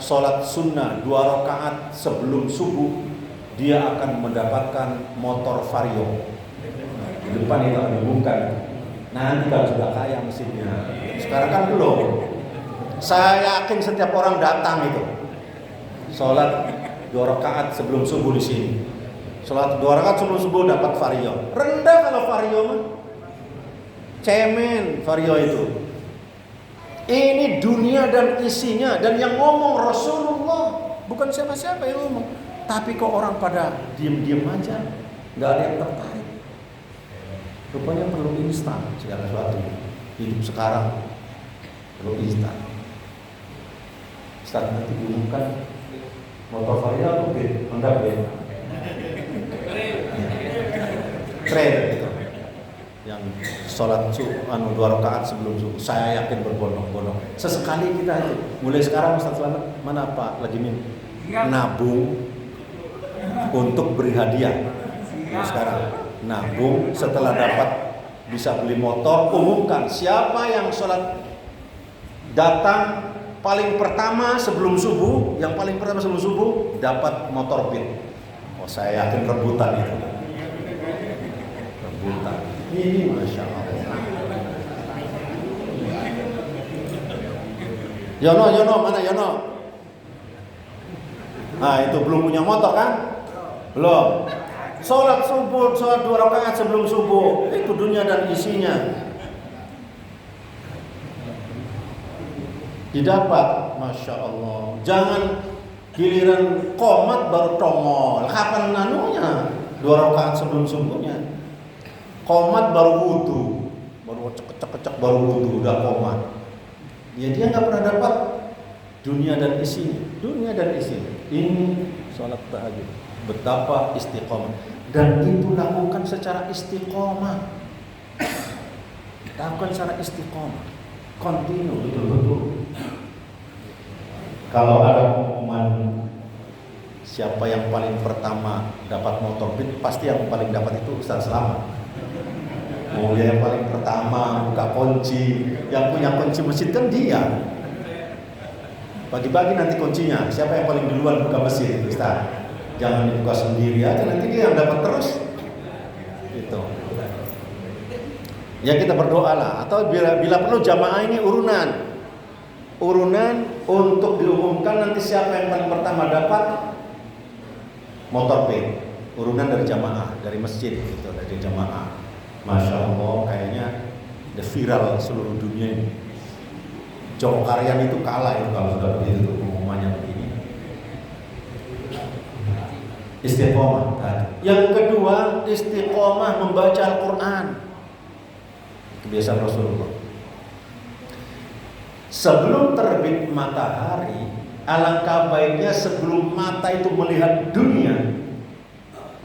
B: sholat sunnah 2 rakaat sebelum subuh, dia akan mendapatkan motor Vario. Di depan itu akan diumumkan. Nanti kalau sudah kaya masjidnya. Sekarang kan belum. Saya yakin setiap orang datang itu sholat 2 rakaat sebelum subuh di sini. Sholat 2 rakaat sebelum subuh dapat Vario. Rendah kalau Vario mah. Cemen Vario itu. Ini dunia dan isinya, dan yang ngomong Rasulullah, bukan siapa-siapa yang ngomong. Tapi kok orang pada diam-diam aja, nggak ada yang tertarik. Rupanya perlu instan segala sesuatu. Hidup sekarang perlu instan. Instan nanti diumumkan motor Vario atau bed, enggak bed. Tren gitu. Yang sholat 2 rakaat sebelum subuh, saya yakin berbondong-bondong. Sesekali kita itu, mulai sekarang Ustaz Selamat, mana Pak lagi nabung untuk beri hadiah. Mulai sekarang nabung, setelah dapat bisa beli motor, umumkan siapa yang sholat datang paling pertama sebelum subuh, yang paling pertama sebelum subuh dapat motor pit. Oh, saya yakin rebutan itu. Rebutan. Ini Masya Allah. Yono, mana Yono? Nah itu belum punya motor kan? Belum. Sholat subuh, sholat 2 rakaat sebelum subuh, itu dunia dan isinya. Didapat, Masya Allah. Jangan giliran qomat baru tongol. Kapan nanunya? 2 rakaat sebelum subuhnya. Qomat baru wudu, baru cek baru wudu udah qomat. Ya dia nggak pernah dapat dunia dan isinya. Dunia dan isinya. Ini sholat tahajud. Betapa istiqomah. Dan itu lakukan secara istiqomah. Lakukan secara istiqomah. Kontinu betul-betul. Kalau ada pengumuman siapa yang paling pertama dapat motor beat, pasti yang paling dapat itu Ustaz Selamat. Oh ya, yang paling pertama buka kunci, yang punya kunci masjid kan dia. Bagi-bagi nanti kuncinya, siapa yang paling duluan buka masjid itu Ustaz. Jangan dibuka sendiri aja, nanti dia yang dapat terus. Gitu. Ya kita berdoa lah, atau bila perlu jamaah ini urunan untuk diumumkan nanti siapa yang paling pertama dapat motor P. Urunan dari jamaah, dari masjid gitu, dari jamaah. Masya Allah, kayaknya udah viral seluruh dunia ini. Joko Karyan itu kalah itu kalau sudah begitu pengumumannya begini. Istiqomah tadi. Yang kedua, istiqomah membaca Al-Quran. Kebiasaan Rasulullah. Sebelum terbit matahari, alangkah baiknya sebelum mata itu melihat dunia,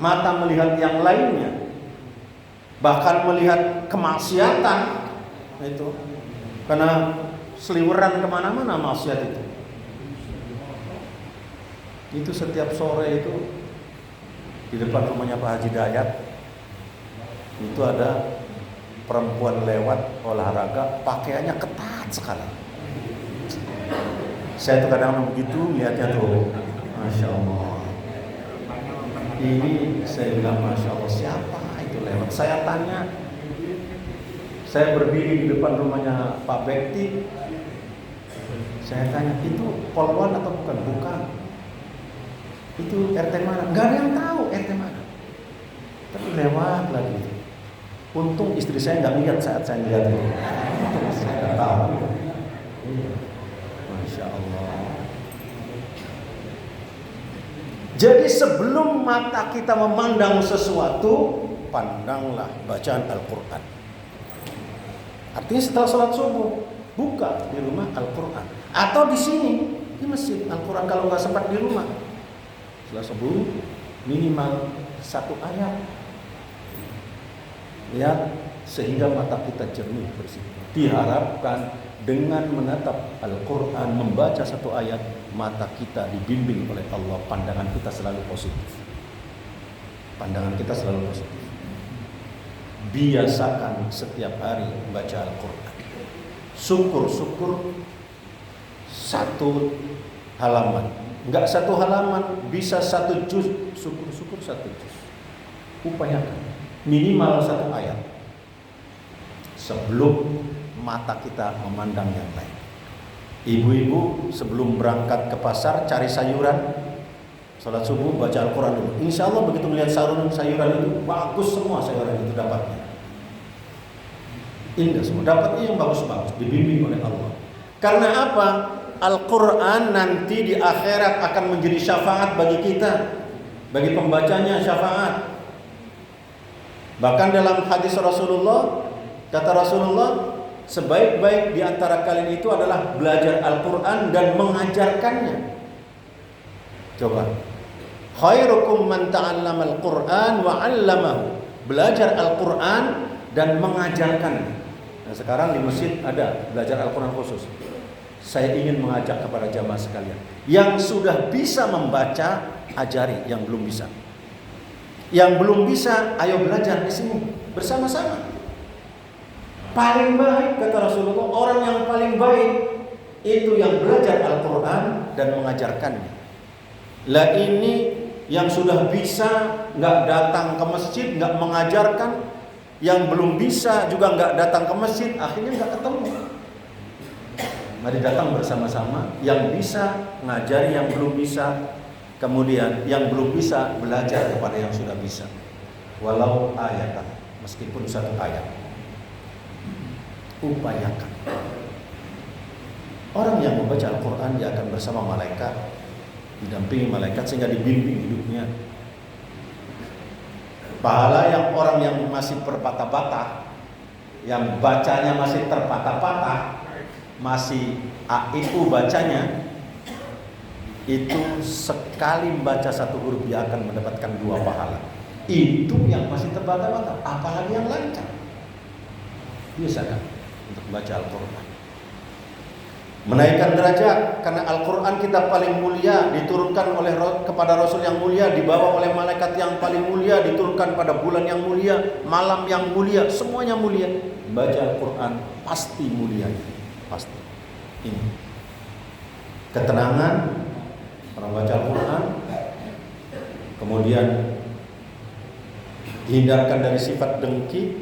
B: mata melihat yang lainnya, bahkan melihat kemaksiatan itu, karena seliweran kemana-mana maksiat itu setiap sore itu di depan rumahnya Pak Haji Dayat itu ada perempuan lewat olahraga pakaiannya ketat sekali. Saya tuh kadang begitu lihatnya tuh, Masya Allah. Ini saya bilang Masya Allah, siapa itu lewat? Saya tanya, saya berdiri di depan rumahnya Pak Bekti. Saya tanya, itu polwan atau bukan? Bukan. Itu RT mana? Gak ada yang tahu RT mana. Tapi lewat lagi. Untung istri saya nggak lihat saat saya lihat itu. Saya nggak tahu. Masya Allah. Jadi sebelum mata kita memandang sesuatu, pandanglah bacaan Al-Quran. Artinya setelah sholat subuh, buka di rumah Al-Quran. Atau di sini, di masjid. Al-Quran kalau nggak sempat di rumah, setelah sebelum minimal 1 ayat. Lihat, sehingga mata kita jernih bersih. Diharapkan dengan menatap Al-Quran, membaca 1 ayat, mata kita dibimbing oleh Allah, pandangan kita selalu positif. Pandangan kita selalu positif. Biasakan setiap hari membaca Al-Quran. Syukur-syukur 1 halaman. Enggak 1 halaman, bisa 1 juz. Syukur-syukur 1 juz. Upayakan minimal 1 ayat sebelum mata kita memandang yang lain. Ibu-ibu sebelum berangkat ke pasar cari sayuran, sholat subuh baca Al-Quran dulu. Insya Allah begitu melihat sayuran itu bagus semua, sayuran itu dapatnya indah semua, dapatnya yang bagus-bagus, dibimbing oleh Allah. Karena apa? Al-Quran nanti di akhirat akan menjadi syafaat bagi kita, bagi pembacanya syafaat. Bahkan dalam hadis Rasulullah, kata Rasulullah, sebaik-baik di antara kalian itu adalah belajar Al-Quran dan mengajarkannya. Coba, khairukum man ta'allama al-Quran wa 'allamahu. Belajar Al-Quran dan mengajarkannya. Nah, sekarang di masjid ada belajar Al-Quran khusus. Saya ingin mengajak kepada jamaah sekalian, yang sudah bisa membaca, ajari yang belum bisa. Yang belum bisa, ayo belajar di sini bersama-sama. Paling baik, kata Rasulullah, orang yang paling baik itu yang belajar Al-Quran dan mengajarkannya. Lah ini yang sudah bisa nggak datang ke masjid, nggak mengajarkan, yang belum bisa juga nggak datang ke masjid, akhirnya nggak ketemu. Mari datang bersama-sama, yang bisa ngajari yang belum bisa, kemudian yang belum bisa belajar kepada yang sudah bisa. Walau ayatan, meskipun 1 ayat. Upayakan. Orang yang membaca Al-Quran dia akan bersama malaikat, didampingi malaikat sehingga dibimbing hidupnya. Pahala yang orang yang masih berpatah-patah, yang bacanya masih terpatah-patah, masih aiku bacanya, itu sekali membaca 1 huruf dia akan mendapatkan 2 pahala. Itu yang masih terpatah-patah, apalagi yang lancar. Biasakan untuk membaca Al-Quran. Menaikkan derajat, karena Al-Quran kita paling mulia, diturunkan oleh kepada Rasul yang mulia, dibawa oleh malaikat yang paling mulia, diturunkan pada bulan yang mulia, malam yang mulia, semuanya mulia. Baca Al-Quran pasti mulia, pasti. Ini ketenangan orang baca Al-Quran, kemudian dihindarkan dari sifat dengki.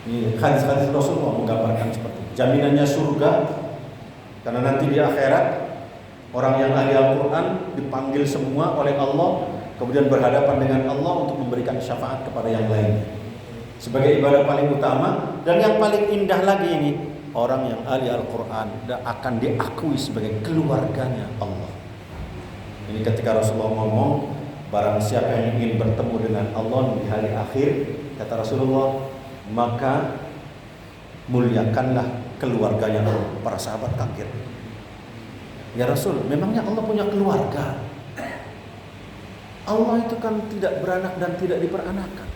B: Ini hadis-hadis Rasulullah menggambarkan seperti itu. Jaminannya surga, karena nanti di akhirat orang yang ahli Al-Quran dipanggil semua oleh Allah, kemudian berhadapan dengan Allah untuk memberikan syafaat kepada yang lainnya sebagai ibadah paling utama. Dan yang paling indah lagi ini, orang yang ahli Al-Quran akan diakui sebagai keluarganya Allah. Ini ketika Rasulullah ngomong, barang siapa yang ingin bertemu dengan Allah di hari akhir, kata Rasulullah, maka muliakanlah keluarganya Allah. Para sahabat kaget. Ya Rasul, memangnya Allah punya keluarga? Allah itu kan tidak beranak dan tidak diperanakan.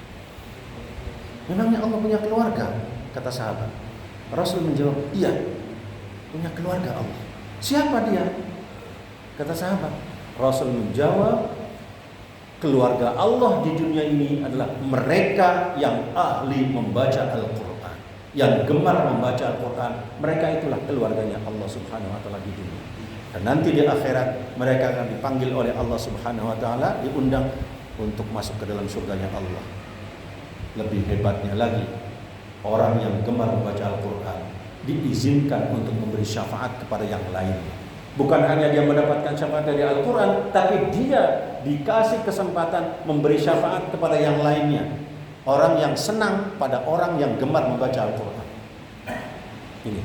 B: Memangnya Allah punya keluarga? Kata sahabat. Rasul menjawab, iya, punya keluarga Allah. Siapa dia? Kata sahabat. Rasul menjawab, keluarga Allah di dunia ini adalah mereka yang ahli membaca Al-Quran, yang gemar membaca Al-Quran. Mereka itulah keluarganya Allah Subhanahu wa ta'ala di dunia. Dan nanti di akhirat mereka akan dipanggil oleh Allah Subhanahu wa ta'ala, diundang untuk masuk ke dalam surganya Allah. Lebih hebatnya lagi, orang yang gemar membaca Al-Quran diizinkan untuk memberi syafaat kepada yang lainnya. Bukan hanya dia mendapatkan syafaat dari Al-Quran, tapi dia dikasih kesempatan memberi syafaat kepada yang lainnya. Orang yang senang pada orang yang gemar membaca Al-Quran. Ini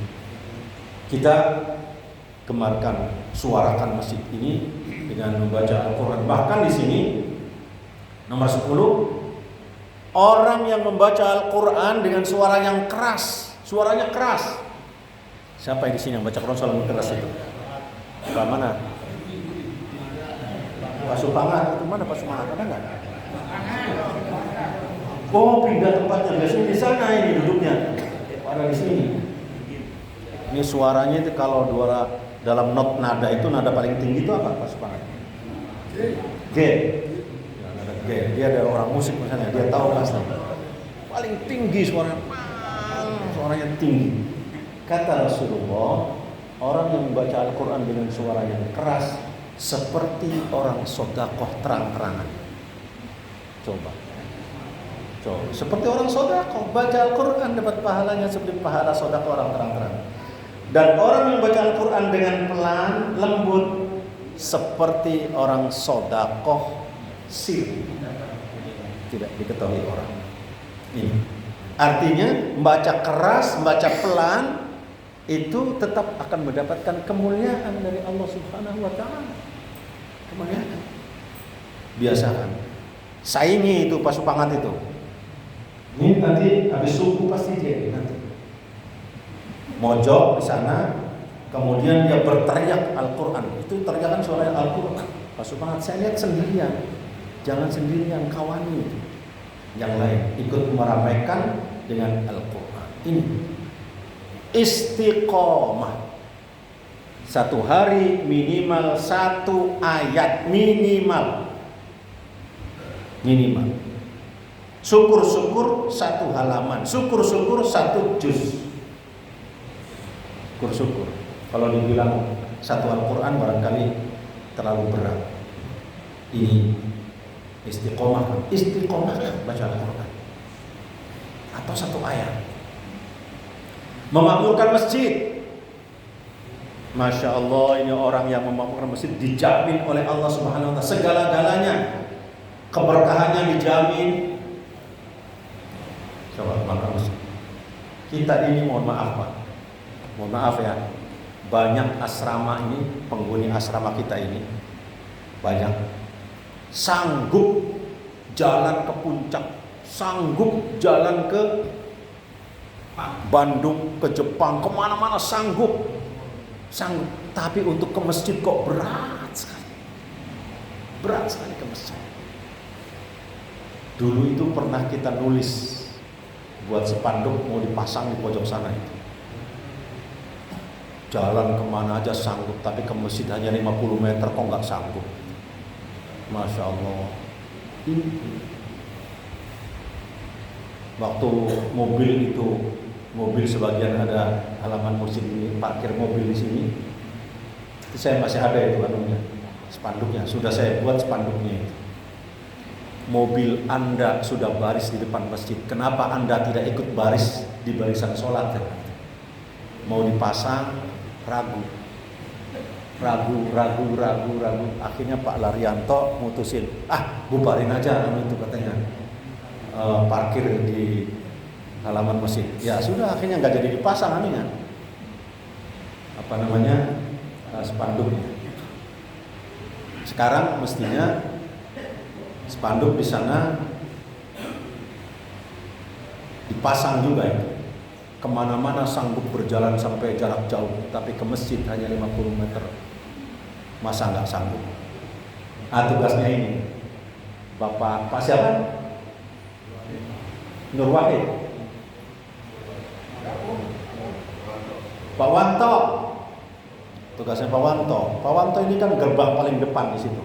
B: kita gemarkan, suarakan masjid ini dengan membaca Al-Quran. Bahkan di sini nomor 10, orang yang membaca Al-Quran dengan suara yang keras, suaranya keras. Siapa yang di sini yang baca Quran suara keras itu? Pak mana? Pak Supangat itu mana Pak Supangat? Ada nggak? Oh, pindah tempatnya. Biasanya di sana ini duduknya. Ada di sini. Ini suaranya itu kalau dalam not nada itu nada paling tinggi itu apa Pak Supangat? G. Nada G. Dia ada orang musik misalnya, dia tahu pasti. Paling tinggi suaranya tinggi. Kata Rasulullah, orang yang membaca Al-Quran dengan suara yang keras seperti orang sodakoh terang-terangan. Coba, seperti orang sodakoh baca Al-Quran dapat pahalanya seperti pahala sodakoh orang terang-terangan. Dan orang yang baca Al-Quran dengan pelan, lembut seperti orang sodakoh sir, tidak diketahui orang. Ini artinya membaca keras, membaca pelan itu tetap akan mendapatkan kemuliaan dari Allah Subhanahu wa taala. Kemuliaan. Biasakan. Saingi itu Pak Supangat itu. Ini nanti habis subuh pasti dia nanti. Mojok di sana, kemudian dia berteriak Al-Qur'an. Itu teriakan suara Al-Qur'an. Pak Supangat saya lihat sendirian. Jangan sendirian, kawani itu. Yang lain ikut meramaikan dengan Al-Quran. Ini istiqomah. Satu hari minimal 1 ayat minimal. Syukur-syukur 1 halaman. Syukur-syukur 1 juz. Syukur-syukur. Kalau dibilang 1 Al-Quran barangkali terlalu berat. Ini istiqomah baca Al-Quran atau 1 ayat. Memakmurkan masjid, Masya Allah, ini orang yang memakmurkan masjid dijamin oleh Allah Subhanahu wa taala segala-galanya, keberkahannya dijamin. Coba makmurkan masjid. Kita ini mohon maaf ya, banyak asrama ini, penghuni asrama kita ini banyak sanggup jalan ke puncak, sanggup jalan ke Bandung, ke Jepang, kemana-mana sanggup. Tapi untuk ke masjid kok berat sekali ke masjid. Dulu itu pernah kita nulis buat spanduk mau dipasang di pojok sana itu. Jalan kemana aja sanggup, tapi ke masjid hanya 50 meter kok nggak sanggup. Masya Allah. Waktu mobil sebagian ada halaman masjid ini, parkir mobil di sini. Itu saya masih ada itu spanduknya. Sudah saya buat spanduknya itu. Mobil Anda sudah baris di depan masjid. Kenapa Anda tidak ikut baris di barisan sholat? Mau dipasang, ragu. Akhirnya Pak Laryanto mutusin, bubarin aja itu katanya, parkir di halaman masjid. Ya sudah, akhirnya nggak jadi dipasang anunya, spanduknya. Sekarang mestinya spanduk di sana dipasang juga itu. Kemana-mana sanggup berjalan sampai jarak jauh, tapi ke masjid hanya 50 meter. Masa nggak sanggup? Tugasnya ini, Pak siapa? Nur Wahid. Pak Wanto. Tugasnya Pak Wanto. Pak Wanto ini kan gerbang paling depan di situ.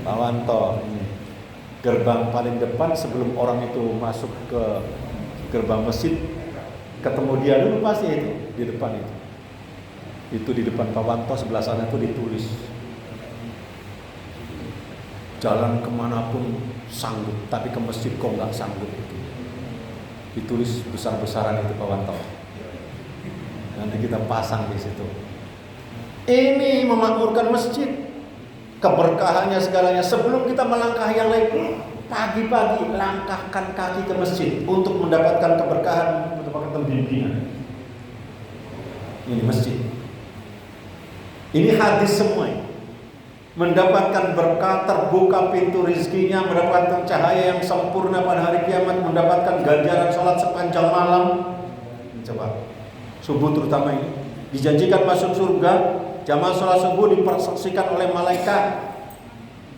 B: Pak Wanto ini gerbang paling depan sebelum orang itu masuk ke gerbang masjid, ketemu dia dulu pasti itu di depan itu. Itu di depan Pak Wanto sebelah sana itu ditulis, jalan kemanapun sanggup, tapi ke masjid kok nggak sanggup itu. Ditulis besar-besaran itu Pak Wanto. Nanti kita pasang di situ. Ini memakmurkan masjid, keberkahannya segalanya. Sebelum kita melangkah yang lain, pagi-pagi langkahkan kaki ke masjid untuk mendapatkan keberkahan, mendapatkan bimbingan. Ini masjid. Ini hadis semua ini. Mendapatkan berkah, terbuka pintu rizkinya, mendapatkan cahaya yang sempurna pada hari kiamat, mendapatkan ganjaran sholat sepanjang malam. Coba subuh terutama ini dijanjikan masuk surga. Jamaah sholat subuh dipersaksikan oleh malaikat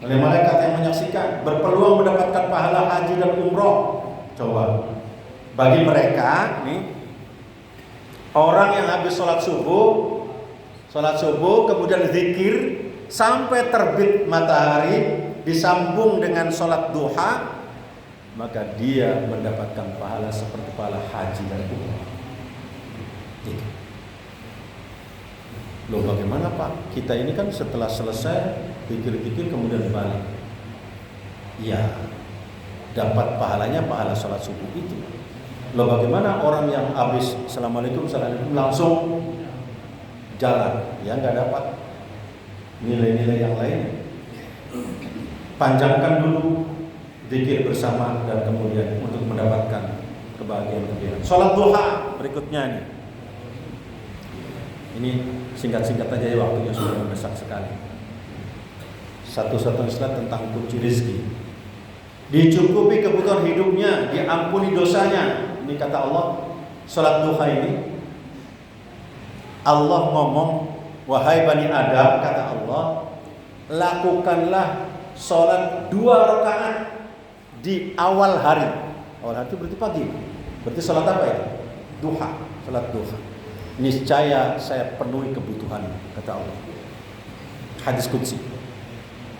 B: yang menyaksikan, berpeluang mendapatkan pahala haji dan umroh. Coba, bagi mereka nih, orang yang habis sholat subuh kemudian zikir sampai terbit matahari, disambung dengan sholat duha, maka dia mendapatkan pahala seperti pahala haji dan umroh. Gitu. Loh, bagaimana Pak? Kita ini kan setelah selesai pikir-pikir kemudian balik. Ya, dapat pahalanya pahala sholat subuh itu. Loh, bagaimana orang yang habis Assalamualaikum langsung jalan? Ya, nggak dapat nilai-nilai yang lain. Panjangkan dulu zikir bersama dan kemudian untuk mendapatkan kebahagiaan. Sholat duha berikutnya nih. Ini singkat-singkat aja ya, waktunya sudah mendesak sekali. Satu-satunya istilah tentang kunci rezeki. Dicukupi kebutuhan hidupnya, diampuni dosanya. Ini kata Allah, sholat duha ini. Allah ngomong, wahai Bani Adam, kata Allah, lakukanlah sholat 2 rakaat di awal hari. Awal hari itu berarti pagi. Berarti sholat apa itu? Duha, sholat duha. Niscaya saya penuhi kebutuhan, kata Allah. Hadis qudsi.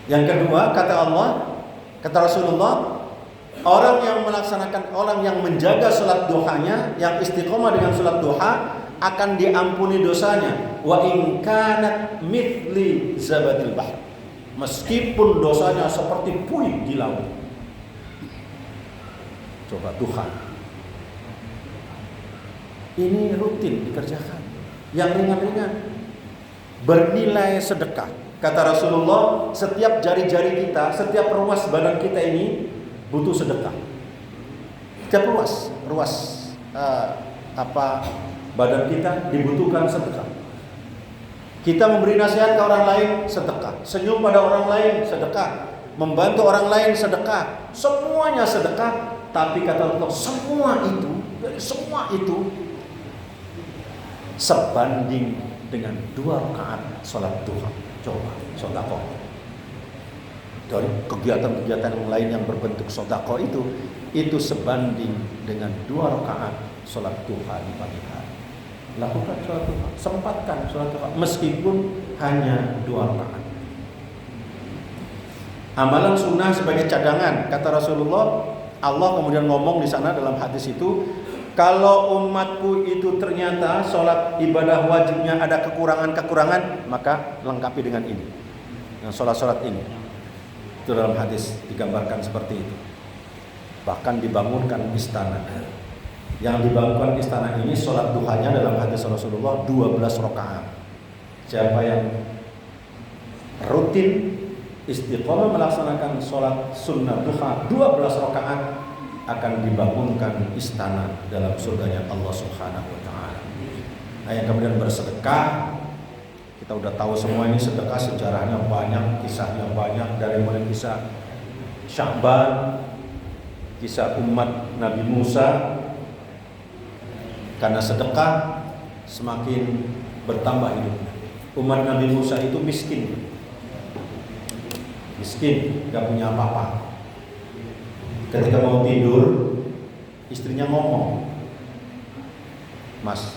B: Yang kedua, kata Allah, kata Rasulullah, orang yang menjaga sholat duhanya, yang istiqomah dengan sholat duha, akan diampuni dosanya. Wa in kanat mithli zabadil bahr. Meskipun dosanya seperti puing di laut. Coba duha. Ini rutin dikerjakan. Yang ringan-ringan bernilai sedekah. Kata Rasulullah, setiap jari-jari kita, setiap ruas badan kita ini butuh sedekah. Setiap ruas badan kita dibutuhkan sedekah. Kita memberi nasihat ke orang lain, sedekah. Senyum pada orang lain, sedekah. Membantu orang lain, sedekah. Semuanya sedekah. Tapi kata Allah, semua itu sebanding dengan 2 rakaat sholat duha. Coba, sedekah. Dari kegiatan-kegiatan yang lain yang berbentuk sedekah itu sebanding dengan 2 rakaat sholat duha di pagi hari. Lakukan sholat duha, sempatkan sholat duha meskipun hanya 2 rakaat. Amalan sunnah sebagai cadangan, kata Rasulullah. Allah kemudian ngomong di sana dalam hadis itu, kalau umatku itu ternyata sholat ibadah wajibnya ada kekurangan-kekurangan, maka lengkapi dengan ini, dengan sholat-sholat ini. Itu dalam hadis digambarkan seperti itu. Bahkan dibangunkan istana. Yang dibangunkan istana ini sholat duhanya dalam hadis Rasulullah 12 rakaat. Siapa yang rutin istiqomah melaksanakan sholat sunnah duha 12 rakaat akan dibangunkan istana dalam surganya Allah Subhanahu wa taala. Nah, yang kemudian bersedekah, kita udah tahu semua ini sedekah sejarahnya banyak, kisahnya banyak, dari mulai kisah Sya'ban, kisah umat Nabi Musa. Karena sedekah semakin bertambah hidupnya. Umat Nabi Musa itu miskin, gak punya apa-apa. Ketika mau tidur, istrinya ngomong, Mas,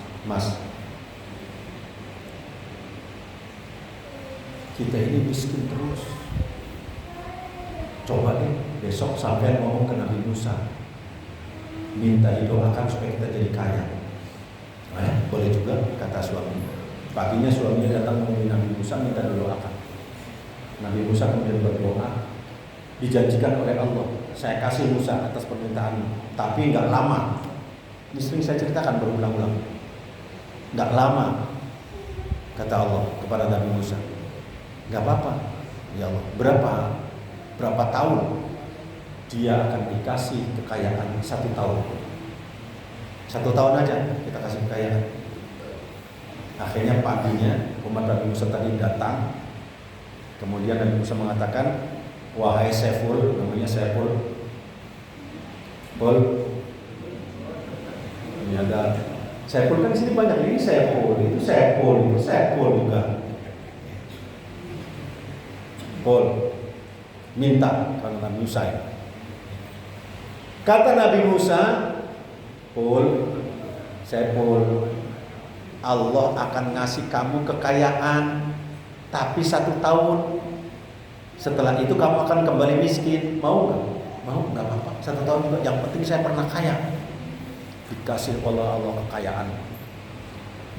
B: kita ini miskin terus. Coba deh besok sampai ngomong ke Nabi Musa, minta didoakan supaya kita jadi kaya. Boleh juga, kata suami. Paginya suaminya datang menemui Nabi Musa, minta didoakan. Nabi Musa kemudian berdoa, dijanjikan oleh Allah, saya kasih Musa atas permintaanmu, tapi nggak lama. Ini sering saya ceritakan berulang-ulang. Nggak lama, kata Allah kepada Nabi Musa, nggak apa-apa, ya Allah. Berapa tahun dia akan dikasih kekayaan? 1 tahun. 1 tahun aja kita kasih kekayaan. Akhirnya paginya umat Nabi Musa tadi datang. Kemudian Nabi Musa mengatakan, wahai Saiful, namanya Saiful, ini ada Saiful kan di sini banyak, ini Saiful, itu Saiful, itu Saiful juga. Paul minta karena Nabi Musa. Kata Nabi Musa, Paul, Saiful, Allah akan ngasih kamu kekayaan, tapi 1 tahun. Setelah itu kamu akan kembali miskin. Mau nggak? Mau, nggak apa-apa. 1 tahun juga. Yang penting saya pernah kaya. Dikasih oleh Allah kekayaan.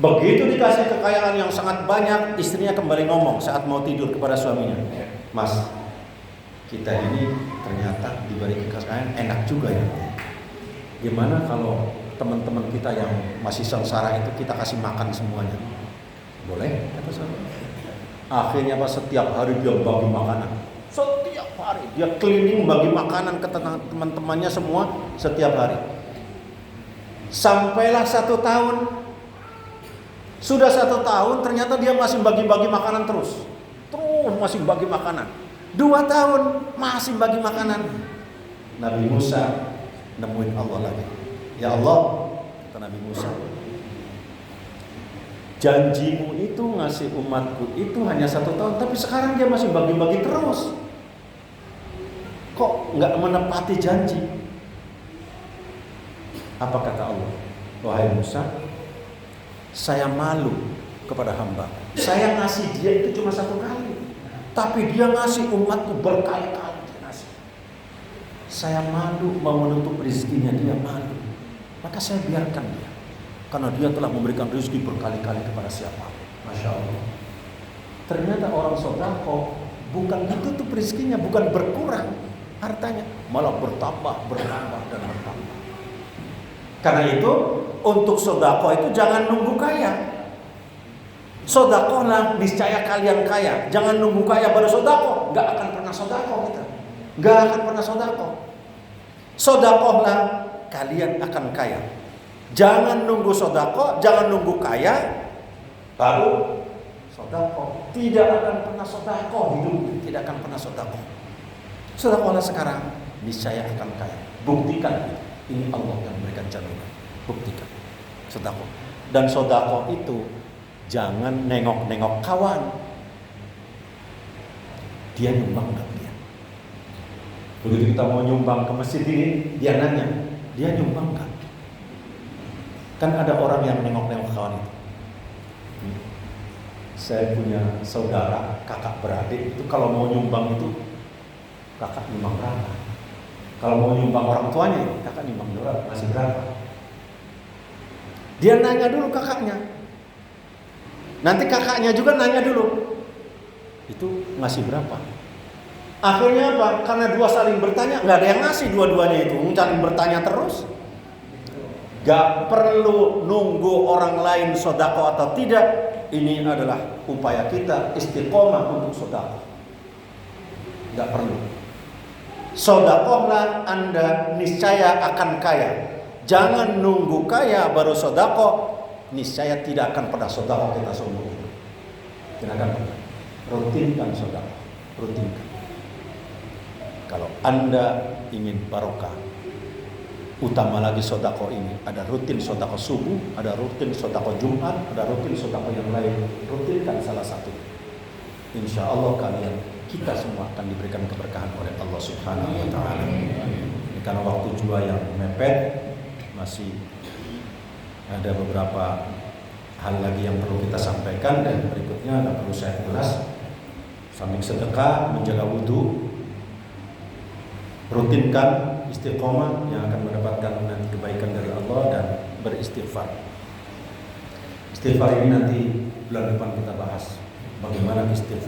B: Begitu dikasih kekayaan yang sangat banyak, istrinya kembali ngomong saat mau tidur kepada suaminya, Mas, kita ini ternyata diberi kekayaan enak juga ya. Gimana kalau teman-teman kita yang masih sengsara itu kita kasih makan semuanya? Boleh? Kata suami. Akhirnya Pak, setiap hari dia bagi makanan. Setiap hari dia cleaning, bagi makanan ke teman-temannya semua setiap hari. Sampailah 1 tahun. Sudah 1 tahun ternyata dia masih bagi-bagi makanan terus. Terus masih bagi makanan. 2 tahun masih bagi makanan. Nabi Musa nemuin Allah lagi. Ya Allah, kata Nabi Musa, janjimu itu ngasih umatku itu hanya 1 tahun, tapi sekarang dia masih bagi-bagi terus. Kok nggak menepati janji? Apa kata Allah? Wahai Musa, saya malu kepada hamba. Saya ngasih dia itu cuma 1 kali, tapi dia ngasih umatku berkali-kali dia ngasih. Saya malu mau menutup rezekinya, dia malu. Maka saya biarkan dia, karena dia telah memberikan rezeki berkali-kali kepada siapa. Masya Allah. Ternyata orang sedekah bukan ditutup rezekinya, bukan berkurang hartanya, malah bertambah, bertambah dan bertambah. Karena itu untuk sedekah itu jangan nunggu kaya. Sedekahlah niscaya kalian kaya. Jangan nunggu kaya baru sedekah, nggak akan pernah sedekah kita. Nggak akan pernah sedekah. Sedekahlah kalian akan kaya. Jangan nunggu sedekah, jangan nunggu kaya baru sedekah. Tidak akan pernah sedekah hidup, tidak akan pernah sedekah. Sedekahlah sekarang, niscaya akan kaya. Buktikan ini Allah yang memberikan jaminan. Buktikan sedekah. Dan sedekah itu jangan nengok-nengok kawan. Dia nyumbang enggak dia? Begitu kita mau nyumbang ke masjid ini, dia nanya, dia nyumbang enggak? Kan ada orang yang nengok-nengok kawan itu. Saya punya saudara, kakak beradik, itu kalau mau nyumbang itu kakak nyumbang berapa? Kalau mau nyumbang orang tuanya, kakak nyumbang berapa? Masih berapa? Dia nanya dulu kakaknya. Nanti kakaknya juga nanya dulu. Itu ngasih berapa? Akhirnya apa? Karena dua saling bertanya, nggak ada yang ngasih dua-duanya itu. Saling bertanya terus. Gak perlu nunggu orang lain sedekah atau tidak. Ini adalah upaya kita istiqomah untuk sedekah. Gak perlu. Sedekahlah Anda, niscaya akan kaya. Jangan nunggu kaya baru sedekah. Niscaya tidak akan pernah sedekah kita semua. Tidak akan pernah. Rutinkan sedekah. Rutinkan. Kalau Anda ingin barokah, utama lagi sedekah ini. Ada rutin sedekah subuh, ada rutin sedekah Jumat, ada rutin sedekah yang lain. Rutinkan salah satu. Insya Allah kalian, kita semua akan diberikan keberkahan oleh Allah Subhanahu wa Ta'ala. Karena waktu juga yang mepet, masih ada beberapa hal lagi yang perlu kita sampaikan, dan berikutnya nggak perlu saya ulas. Samping sedekah, menjaga wudhu, rutinkan istiqomah yang akan mendapatkan nanti kebaikan dari Allah, dan beristighfar. Istighfar ini nanti bulan depan kita bahas bagaimana istighfar.